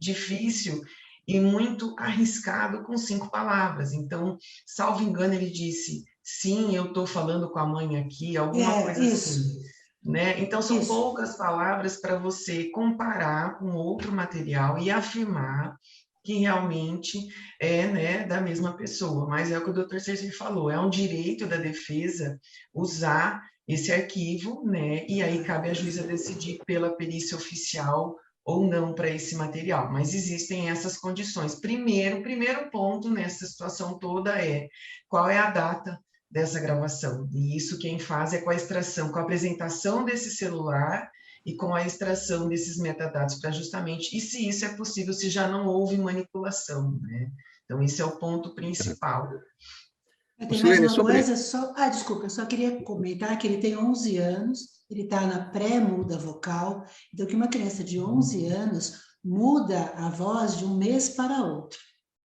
difícil e muito arriscado com 5 palavras. Então, salvo engano, ele disse, sim, eu estou falando com a mãe aqui, alguma coisa isso. assim. Né? Então, são poucas palavras para você comparar com outro material e afirmar que realmente é, né, da mesma pessoa. Mas é o que o Dr. Sergi falou, é um direito da defesa usar esse arquivo, né? E aí cabe à juíza decidir pela perícia oficial ou não para esse material, mas existem essas condições. O primeiro ponto nessa situação toda é qual é a data dessa gravação, e isso quem faz é com a extração, com a apresentação desse celular e com a extração desses metadados para justamente, e se isso é possível, se já não houve manipulação, né? Então, esse é o ponto principal. Tem mais uma coisa, desculpa, eu só queria comentar que ele tem 11 anos, ele está na pré-muda vocal, então que uma criança de 11 anos muda a voz de um mês para outro.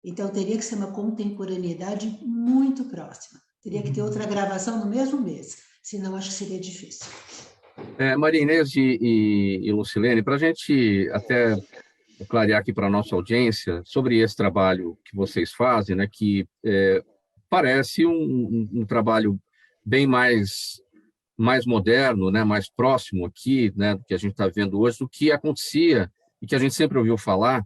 Então teria que ser uma contemporaneidade muito próxima, teria que ter outra gravação no mesmo mês, senão acho que seria difícil. Maria Inês e Lucilene, para a gente até clarear aqui para a nossa audiência sobre esse trabalho que vocês fazem, né, que parece um trabalho bem mais moderno, né, mais próximo aqui, né, do que a gente está vendo hoje, do que acontecia e que a gente sempre ouviu falar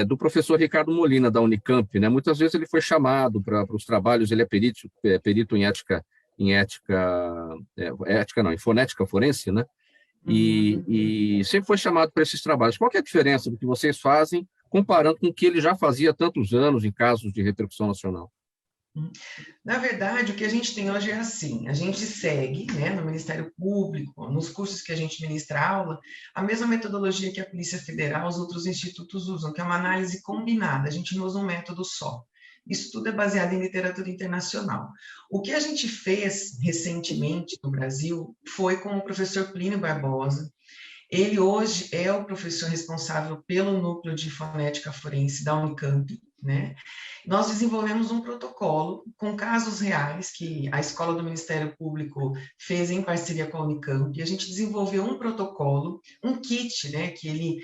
do professor Ricardo Molina, da Unicamp. Né? Muitas vezes ele foi chamado para os trabalhos, ele é perito em fonética forense, né? E sempre foi chamado para esses trabalhos. Qual que é a diferença do que vocês fazem comparando com o que ele já fazia há tantos anos em casos de repercussão nacional? Na verdade, o que a gente tem hoje é assim, a gente segue, né, no Ministério Público, nos cursos que a gente ministra aula, a mesma metodologia que a Polícia Federal, os outros institutos usam, que é uma análise combinada, a gente não usa um método só. Isso tudo é baseado em literatura internacional. O que a gente fez recentemente no Brasil foi com o professor Plínio Barbosa. Ele hoje é o professor responsável pelo núcleo de fonética forense da Unicamp, né? Nós desenvolvemos um protocolo com casos reais que a Escola do Ministério Público fez em parceria com a Unicamp, e a gente desenvolveu um protocolo, um kit, né, que ele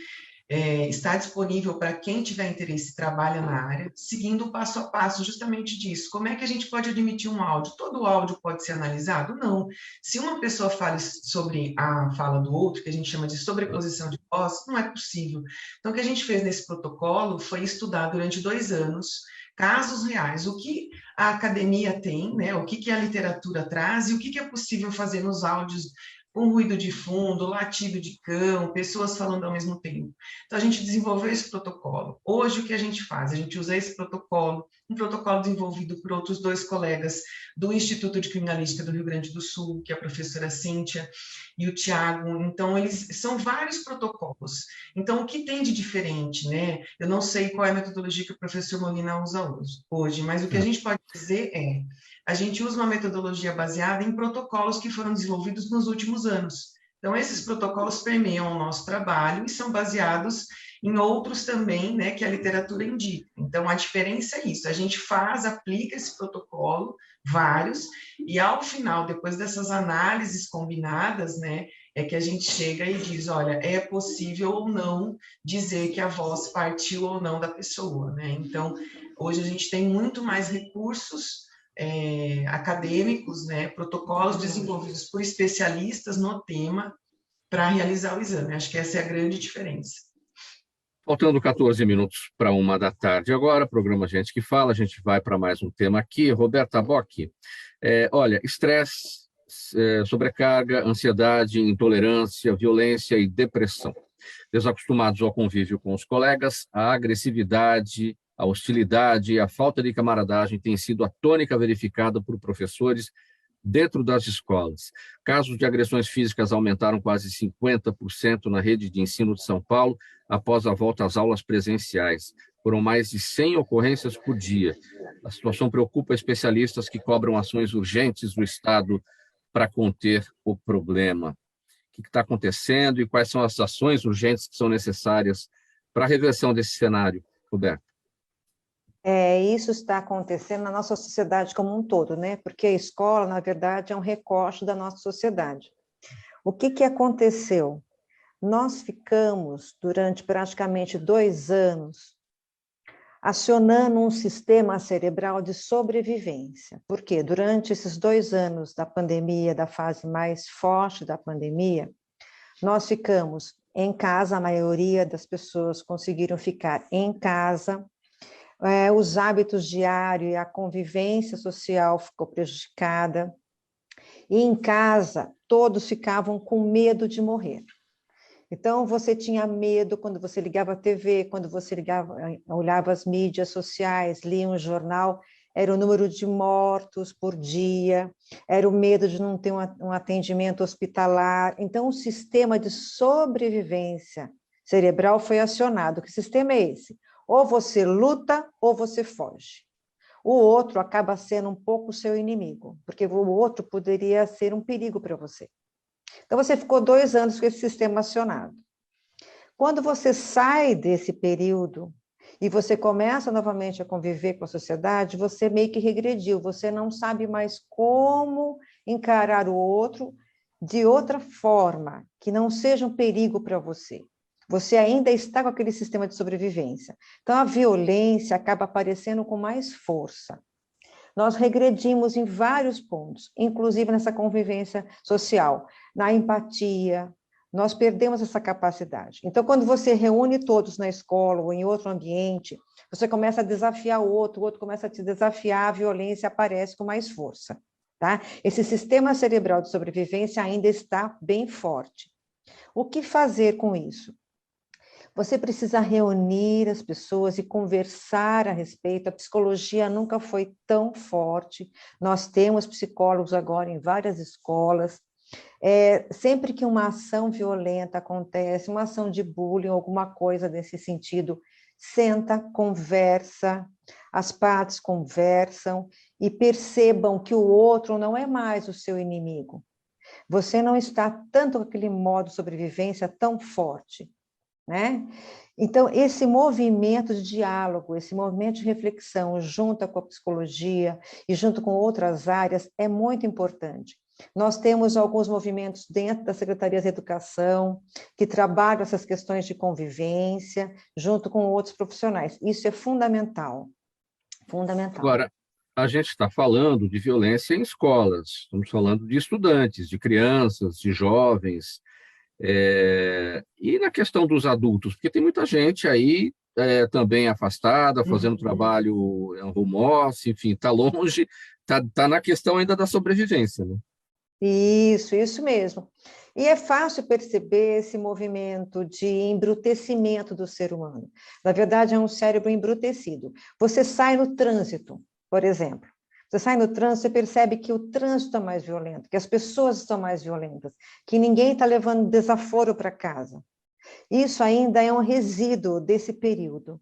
está disponível para quem tiver interesse e trabalha na área, seguindo o passo a passo justamente disso. Como é que a gente pode admitir um áudio? Todo áudio pode ser analisado? Não. Se uma pessoa fala sobre a fala do outro, que a gente chama de sobreposição de voz, não é possível. Então, o que a gente fez nesse protocolo foi estudar durante 2 anos casos reais, o que a academia tem, né? O que a literatura traz e o que é possível fazer nos áudios com ruído de fundo, latido de cão, pessoas falando ao mesmo tempo. Então, a gente desenvolveu esse protocolo. Hoje, o que a gente faz? A gente usa esse protocolo, um protocolo desenvolvido por outros 2 colegas do Instituto de Criminalística do Rio Grande do Sul, que é a professora Cíntia e o Tiago. Então, eles são vários protocolos. Então, o que tem de diferente, né? Eu não sei qual é a metodologia que o professor Molina usa hoje, mas o que a gente pode dizer é: a gente usa uma metodologia baseada em protocolos que foram desenvolvidos nos últimos anos. Então, esses protocolos permeiam o nosso trabalho e são baseados em outros também, né, que a literatura indica. Então, a diferença é isso: a gente aplica esse protocolo, vários, e ao final, depois dessas análises combinadas, né, é que a gente chega e diz, olha, é possível ou não dizer que a voz partiu ou não da pessoa, né? Então, hoje a gente tem muito mais recursos acadêmicos, né, protocolos desenvolvidos por especialistas no tema para realizar o exame. Acho que essa é a grande diferença. Faltando 14 minutos para 13h agora, programa Gente que Fala, a gente vai para mais um tema aqui. Roberta Bock, olha, estresse, sobrecarga, ansiedade, intolerância, violência e depressão. Desacostumados ao convívio com os colegas, a agressividade, a hostilidade e a falta de camaradagem tem sido a tônica verificada por professores dentro das escolas. Casos de agressões físicas aumentaram quase 50% na rede de ensino de São Paulo após a volta às aulas presenciais. Foram mais de 100 ocorrências por dia. A situação preocupa especialistas que cobram ações urgentes do Estado para conter o problema. O que está acontecendo e quais são as ações urgentes que são necessárias para a reversão desse cenário, Roberto? Isso está acontecendo na nossa sociedade como um todo, né? Porque a escola, na verdade, é um recorte da nossa sociedade. O que aconteceu? Nós ficamos, durante praticamente 2 anos, acionando um sistema cerebral de sobrevivência. Por quê? Durante esses 2 anos da pandemia, da fase mais forte da pandemia, nós ficamos em casa, a maioria das pessoas conseguiram ficar em casa, os hábitos diários e a convivência social ficou prejudicada, e em casa todos ficavam com medo de morrer. Então, você tinha medo quando você ligava a TV, quando você olhava as mídias sociais, lia um jornal, era o número de mortos por dia, era o medo de não ter um atendimento hospitalar. Então, o sistema de sobrevivência cerebral foi acionado. Que sistema é esse? Ou você luta ou você foge. O outro acaba sendo um pouco seu inimigo, porque o outro poderia ser um perigo para você. Então, você ficou 2 anos com esse sistema acionado. Quando você sai desse período e você começa novamente a conviver com a sociedade, você meio que regrediu, você não sabe mais como encarar o outro de outra forma, que não seja um perigo para você. Você ainda está com aquele sistema de sobrevivência. Então, a violência acaba aparecendo com mais força. Nós regredimos em vários pontos, inclusive nessa convivência social, na empatia, nós perdemos essa capacidade. Então, quando você reúne todos na escola ou em outro ambiente, você começa a desafiar o outro começa a te desafiar, a violência aparece com mais força. Tá? Esse sistema cerebral de sobrevivência ainda está bem forte. O que fazer com isso? Você precisa reunir as pessoas e conversar a respeito. A psicologia nunca foi tão forte. Nós temos psicólogos agora em várias escolas. Sempre que uma ação violenta acontece, uma ação de bullying, alguma coisa desse sentido, senta, conversa, as partes conversam e percebam que o outro não é mais o seu inimigo. Você não está tanto com aquele modo de sobrevivência tão forte. Né? Então, esse movimento de diálogo, esse movimento de reflexão junto com a psicologia e junto com outras áreas é muito importante. Nós temos alguns movimentos dentro da Secretaria de Educação que trabalham essas questões de convivência junto com outros profissionais. Isso é fundamental. Fundamental. Agora, a gente está falando de violência em escolas, estamos falando de estudantes, de crianças, de jovens. E na questão dos adultos, porque tem muita gente aí também afastada, fazendo trabalho home office, enfim, está longe, está na questão ainda da sobrevivência, né? Isso mesmo. E é fácil perceber esse movimento de embrutecimento do ser humano. Na verdade, é um cérebro embrutecido. Você sai no trânsito, por exemplo. Você sai no trânsito, você percebe que o trânsito é mais violento, que as pessoas estão mais violentas, que ninguém está levando desaforo para casa. Isso ainda é um resíduo desse período.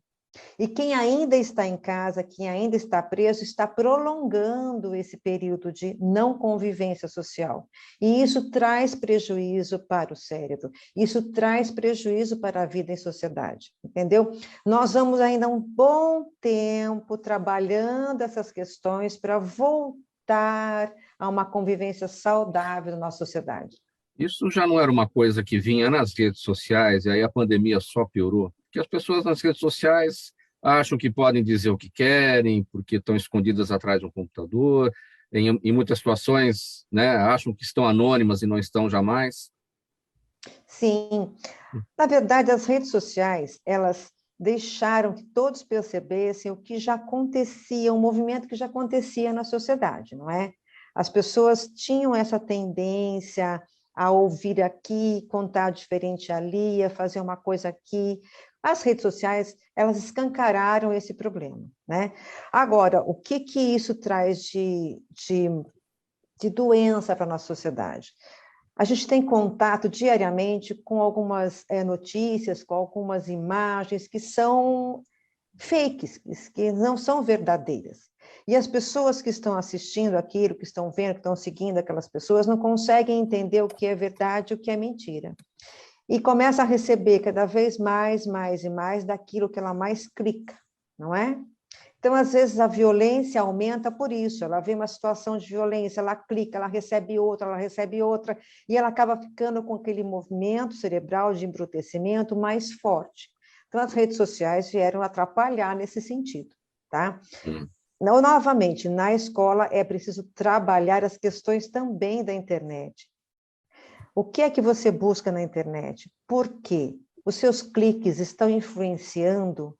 E quem ainda está em casa, quem ainda está preso, está prolongando esse período de não convivência social. E isso traz prejuízo para o cérebro, isso traz prejuízo para a vida em sociedade, entendeu? Nós vamos ainda um bom tempo trabalhando essas questões para voltar a uma convivência saudável na nossa sociedade. Isso já não era uma coisa que vinha nas redes sociais, e aí a pandemia só piorou? Porque as pessoas nas redes sociais acham que podem dizer o que querem, porque estão escondidas atrás de um computador, em muitas situações, né, acham que estão anônimas e não estão jamais. Sim, na verdade, as redes sociais, elas deixaram que todos percebessem o que já acontecia, um movimento que já acontecia na sociedade, não é? As pessoas tinham essa tendência a ouvir aqui, contar diferente ali, a fazer uma coisa aqui. As redes sociais, elas escancararam esse problema, né? Agora, o que isso traz de doença para a nossa sociedade? A gente tem contato diariamente com algumas notícias, com algumas imagens que são fakes, que não são verdadeiras. E as pessoas que estão assistindo aquilo, que estão vendo, que estão seguindo aquelas pessoas, não conseguem entender o que é verdade e o que é mentira. E começa a receber cada vez mais e mais daquilo que ela mais clica, não é? Então, às vezes, a violência aumenta por isso. Ela vê uma situação de violência, ela clica, ela recebe outra, e ela acaba ficando com aquele movimento cerebral de embrutecimento mais forte. Então, as redes sociais vieram atrapalhar nesse sentido, tá? Novamente, na escola é preciso trabalhar as questões também da internet. O que é que você busca na internet? Por quê? Os seus cliques estão influenciando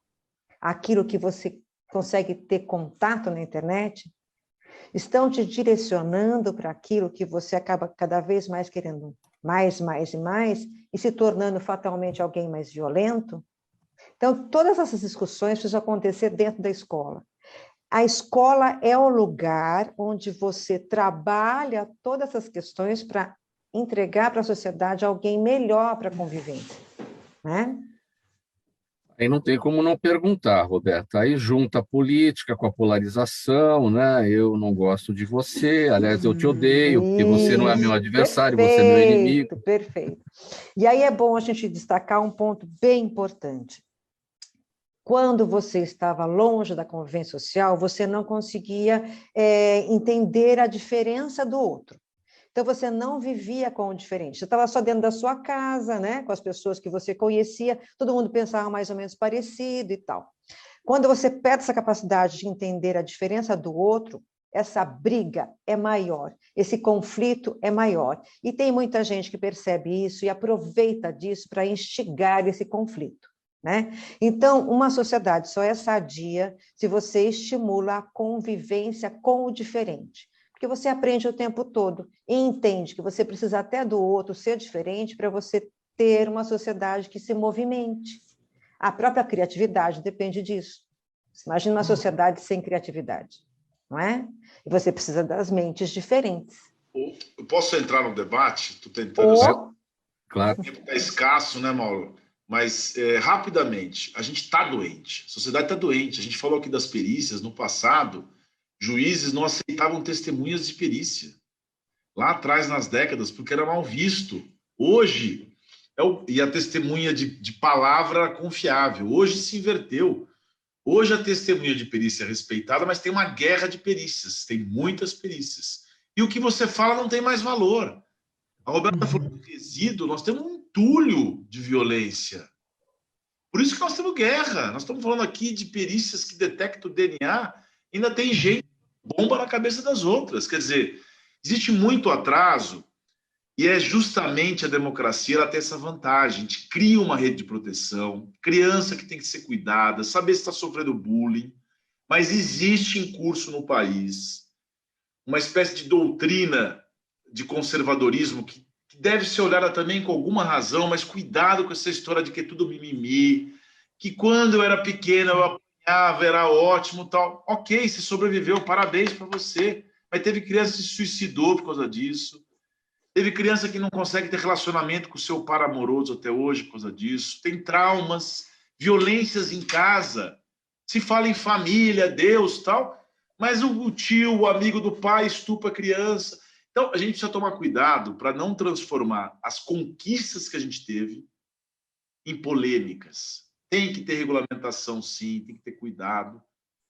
aquilo que você consegue ter contato na internet? Estão te direcionando para aquilo que você acaba cada vez mais querendo mais e se tornando fatalmente alguém mais violento? Então, todas essas discussões precisam acontecer dentro da escola. A escola é o lugar onde você trabalha todas essas questões para entregar para a sociedade alguém melhor para a convivência, né? Aí não tem como não perguntar, Roberta. Aí junta a política com a polarização, né? Eu não gosto de você, aliás, eu te odeio, porque você não é meu adversário, você é meu inimigo. Perfeito. E aí é bom a gente destacar um ponto bem importante. Quando você estava longe da convivência social, você não conseguia entender a diferença do outro. Então, você não vivia com o diferente. Você estava só dentro da sua casa, né? Com as pessoas que você conhecia, todo mundo pensava mais ou menos parecido e tal. Quando você perde essa capacidade de entender a diferença do outro, essa briga é maior, esse conflito é maior. E tem muita gente que percebe isso e aproveita disso para instigar esse conflito, né? Então, uma sociedade só é sadia se você estimula a convivência com o diferente. Porque você aprende o tempo todo e entende que você precisa até do outro ser diferente para você ter uma sociedade que se movimente. A própria criatividade depende disso. Imagina uma sociedade sem criatividade, não é? E você precisa das mentes diferentes. Eu posso entrar no debate? Estou tentando... Claro. O tempo está escasso, né, Mauro? Mas, rapidamente, a gente está doente. A sociedade está doente. A gente falou aqui das perícias. No passado, juízes não aceitavam testemunhas de perícia. Lá atrás, nas décadas, porque era mal visto. Hoje, e a testemunha de palavra confiável. Hoje se inverteu. Hoje a testemunha de perícia é respeitada, mas tem uma guerra de perícias. Tem muitas perícias. E o que você fala não tem mais valor. A Roberta falou do resíduo, nós temos um entulho de violência. Por isso que nós temos guerra. Nós estamos falando aqui de perícias que detectam o DNA. Ainda tem gente bomba na cabeça das outras. Quer dizer, existe muito atraso E é justamente a democracia, ela tem essa vantagem. A gente cria uma rede de proteção, criança que tem que ser cuidada, saber se está sofrendo bullying, mas existe em curso no país uma espécie de doutrina de conservadorismo que deve ser olhada também com alguma razão, mas cuidado com essa história de que é tudo mimimi, que quando eu era pequena eu apanhava, era ótimo, tal. Ok, você sobreviveu, parabéns para você. Mas teve criança que se suicidou por causa disso. Teve criança que não consegue ter relacionamento com o seu par amoroso até hoje por causa disso. Tem traumas, violências em casa. Se fala em família, Deus, tal, mas o tio, o amigo do pai estupra a criança. Então, a gente precisa tomar cuidado para não transformar as conquistas que a gente teve em polêmicas. Tem que ter regulamentação, sim, tem que ter cuidado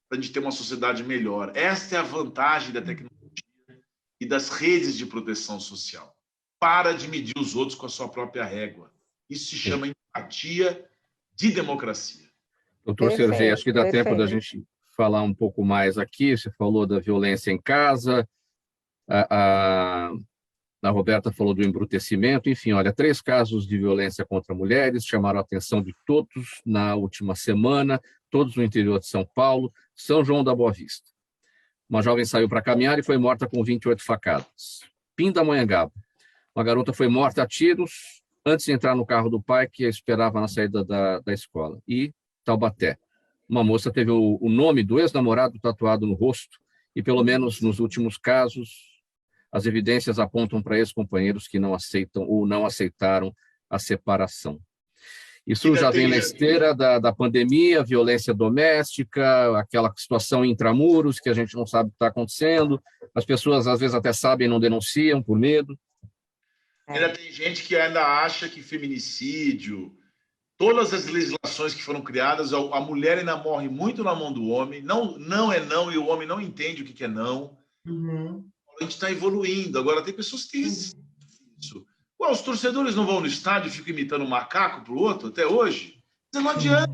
para a gente ter uma sociedade melhor. Esta é a vantagem da tecnologia e das redes de proteção social. Para de medir os outros com a sua própria régua. Isso se chama empatia de democracia. Doutor Sergei, acho que dá tempo da gente falar um pouco mais aqui. Você falou da violência em casa, a Roberta falou do embrutecimento, enfim, olha, 3 casos de violência contra mulheres chamaram a atenção de todos na última semana, todos no interior de São Paulo, São João da Boa Vista. Uma jovem saiu para caminhar e foi morta com 28 facadas. Pindamonhangaba, uma garota foi morta a tiros antes de entrar no carro do pai que a esperava na saída da escola. E Taubaté, uma moça teve o nome do ex-namorado tatuado no rosto e, pelo menos nos últimos casos, as evidências apontam para ex-companheiros que não aceitam ou não aceitaram a separação. Isso já vem na esteira da pandemia, violência doméstica, aquela situação intramuros que a gente não sabe o que está acontecendo, as pessoas às vezes até sabem e não denunciam por medo. Ainda tem gente que ainda acha que feminicídio, todas as legislações que foram criadas, a mulher ainda morre muito na mão do homem, não é não, e o homem não entende o que é não. Uhum. A gente está evoluindo. Agora, tem pessoas que têm isso. Ué, os torcedores não vão no estádio e ficam imitando um macaco para o outro até hoje? Mas não adianta.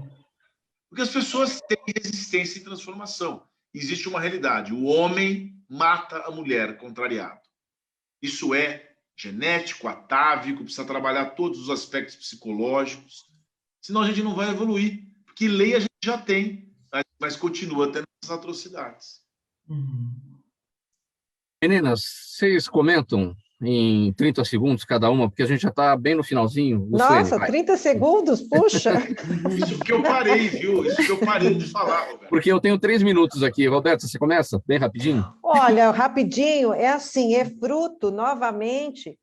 Porque as pessoas têm resistência e transformação. Existe uma realidade. O homem mata a mulher contrariado. Isso é genético, atávico, precisa trabalhar todos os aspectos psicológicos. Senão a gente não vai evoluir. Porque lei a gente já tem, mas continua tendo essas atrocidades. Uhum. Meninas, vocês comentam em 30 segundos cada uma, porque a gente já está bem no finalzinho. Nossa, 30 segundos? Puxa! Isso que eu parei, viu? Isso que eu parei de falar, Roberto. Porque eu tenho 3 minutos aqui. Roberto, você começa? Bem rapidinho? Olha, rapidinho, é assim, é fruto, novamente,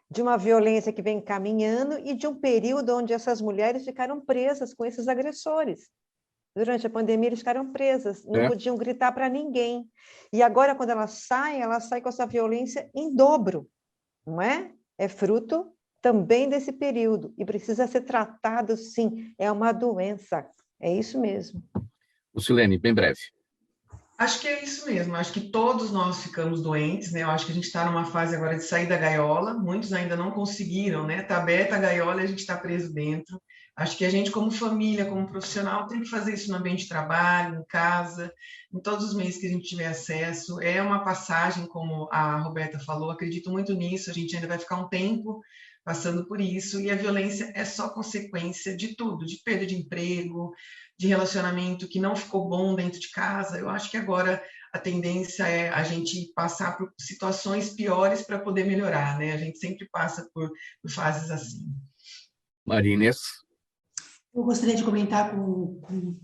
de uma violência que vem caminhando e de um período onde essas mulheres ficaram presas com esses agressores. Durante a pandemia, eles ficaram presas, não podiam gritar para ninguém. E agora, quando ela sai com essa violência em dobro, não é? É fruto também desse período e precisa ser tratado, sim. É uma doença, é isso mesmo. Lucilene, bem breve. Acho que é isso mesmo, acho que todos nós ficamos doentes, né? Eu acho que a gente está numa fase agora de sair da gaiola, muitos ainda não conseguiram, né? Está aberta a gaiola e a gente está preso dentro. Acho que a gente, como família, como profissional, tem que fazer isso no ambiente de trabalho, em casa, em todos os meios que a gente tiver acesso. É uma passagem, como a Roberta falou, acredito muito nisso, a gente ainda vai ficar um tempo passando por isso, e a violência é só consequência de tudo, de perda de emprego, de relacionamento que não ficou bom dentro de casa. Eu acho que agora a tendência é a gente passar por situações piores para poder melhorar, né? A gente sempre passa por fases assim. Maria Inês. Eu gostaria de comentar com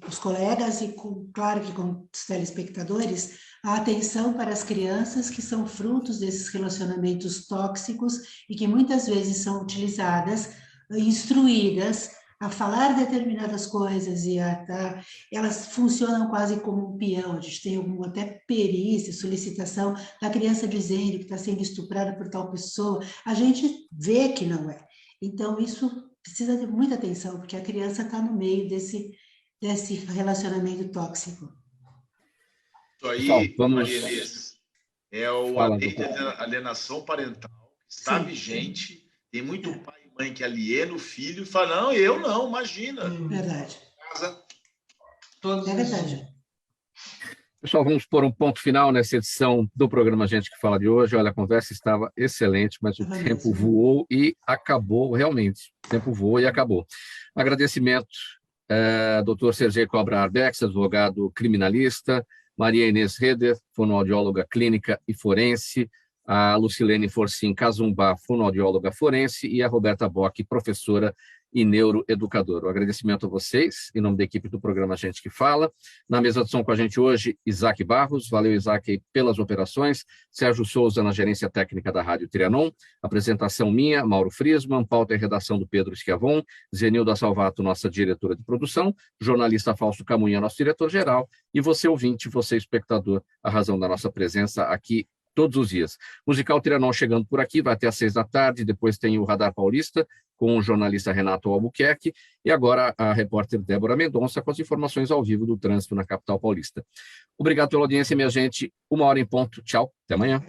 os colegas e, claro que com os telespectadores, a atenção para as crianças que são frutos desses relacionamentos tóxicos e que muitas vezes são utilizadas, instruídas a falar determinadas coisas e elas funcionam quase como um peão. A gente tem até perícia, solicitação da criança dizendo que está sendo estuprada por tal pessoa. A gente vê que não é. Então, isso precisa de muita atenção, porque a criança está no meio desse relacionamento tóxico. Isso aí, Pessoal, vamos... Maria Inês, é a lei de alienação parental, está vigente. Tem muito pai e mãe que aliena o filho e fala, não, eu não, imagina. Verdade. Casa. Todos é verdade. Pessoal, vamos pôr um ponto final nessa edição do programa Gente que Fala de hoje. Olha, a conversa estava excelente, mas o tempo voou e acabou, realmente. O tempo voou e acabou. Agradecimento, Dr. Sergei Cobra Arbex, advogado criminalista, Maria Inês Reder, fonoaudióloga clínica e forense, a Lucilene Forcin Cazumbá, fonoaudióloga forense, e a Roberta Bock, professora e neuroeducadora. O agradecimento a vocês, em nome da equipe do programa Gente que Fala. Na mesa de som com a gente hoje, Isaac Barros. Valeu, Isaac, pelas operações. Sérgio Souza, na gerência técnica da Rádio Trianon. Apresentação minha, Mauro Friesman. Pauta e redação do Pedro Schiavon. Zenilda Salvato, nossa diretora de produção. Jornalista Fausto Camunha, nosso diretor-geral. E você, ouvinte, você, espectador, a razão da nossa presença aqui todos os dias. Musical Trianon chegando por aqui, vai até às 6 da tarde, depois tem o Radar Paulista, com o jornalista Renato Albuquerque, e agora a repórter Débora Mendonça com as informações ao vivo do trânsito na capital paulista. Obrigado pela audiência, minha gente. 1h em ponto. Tchau, até amanhã.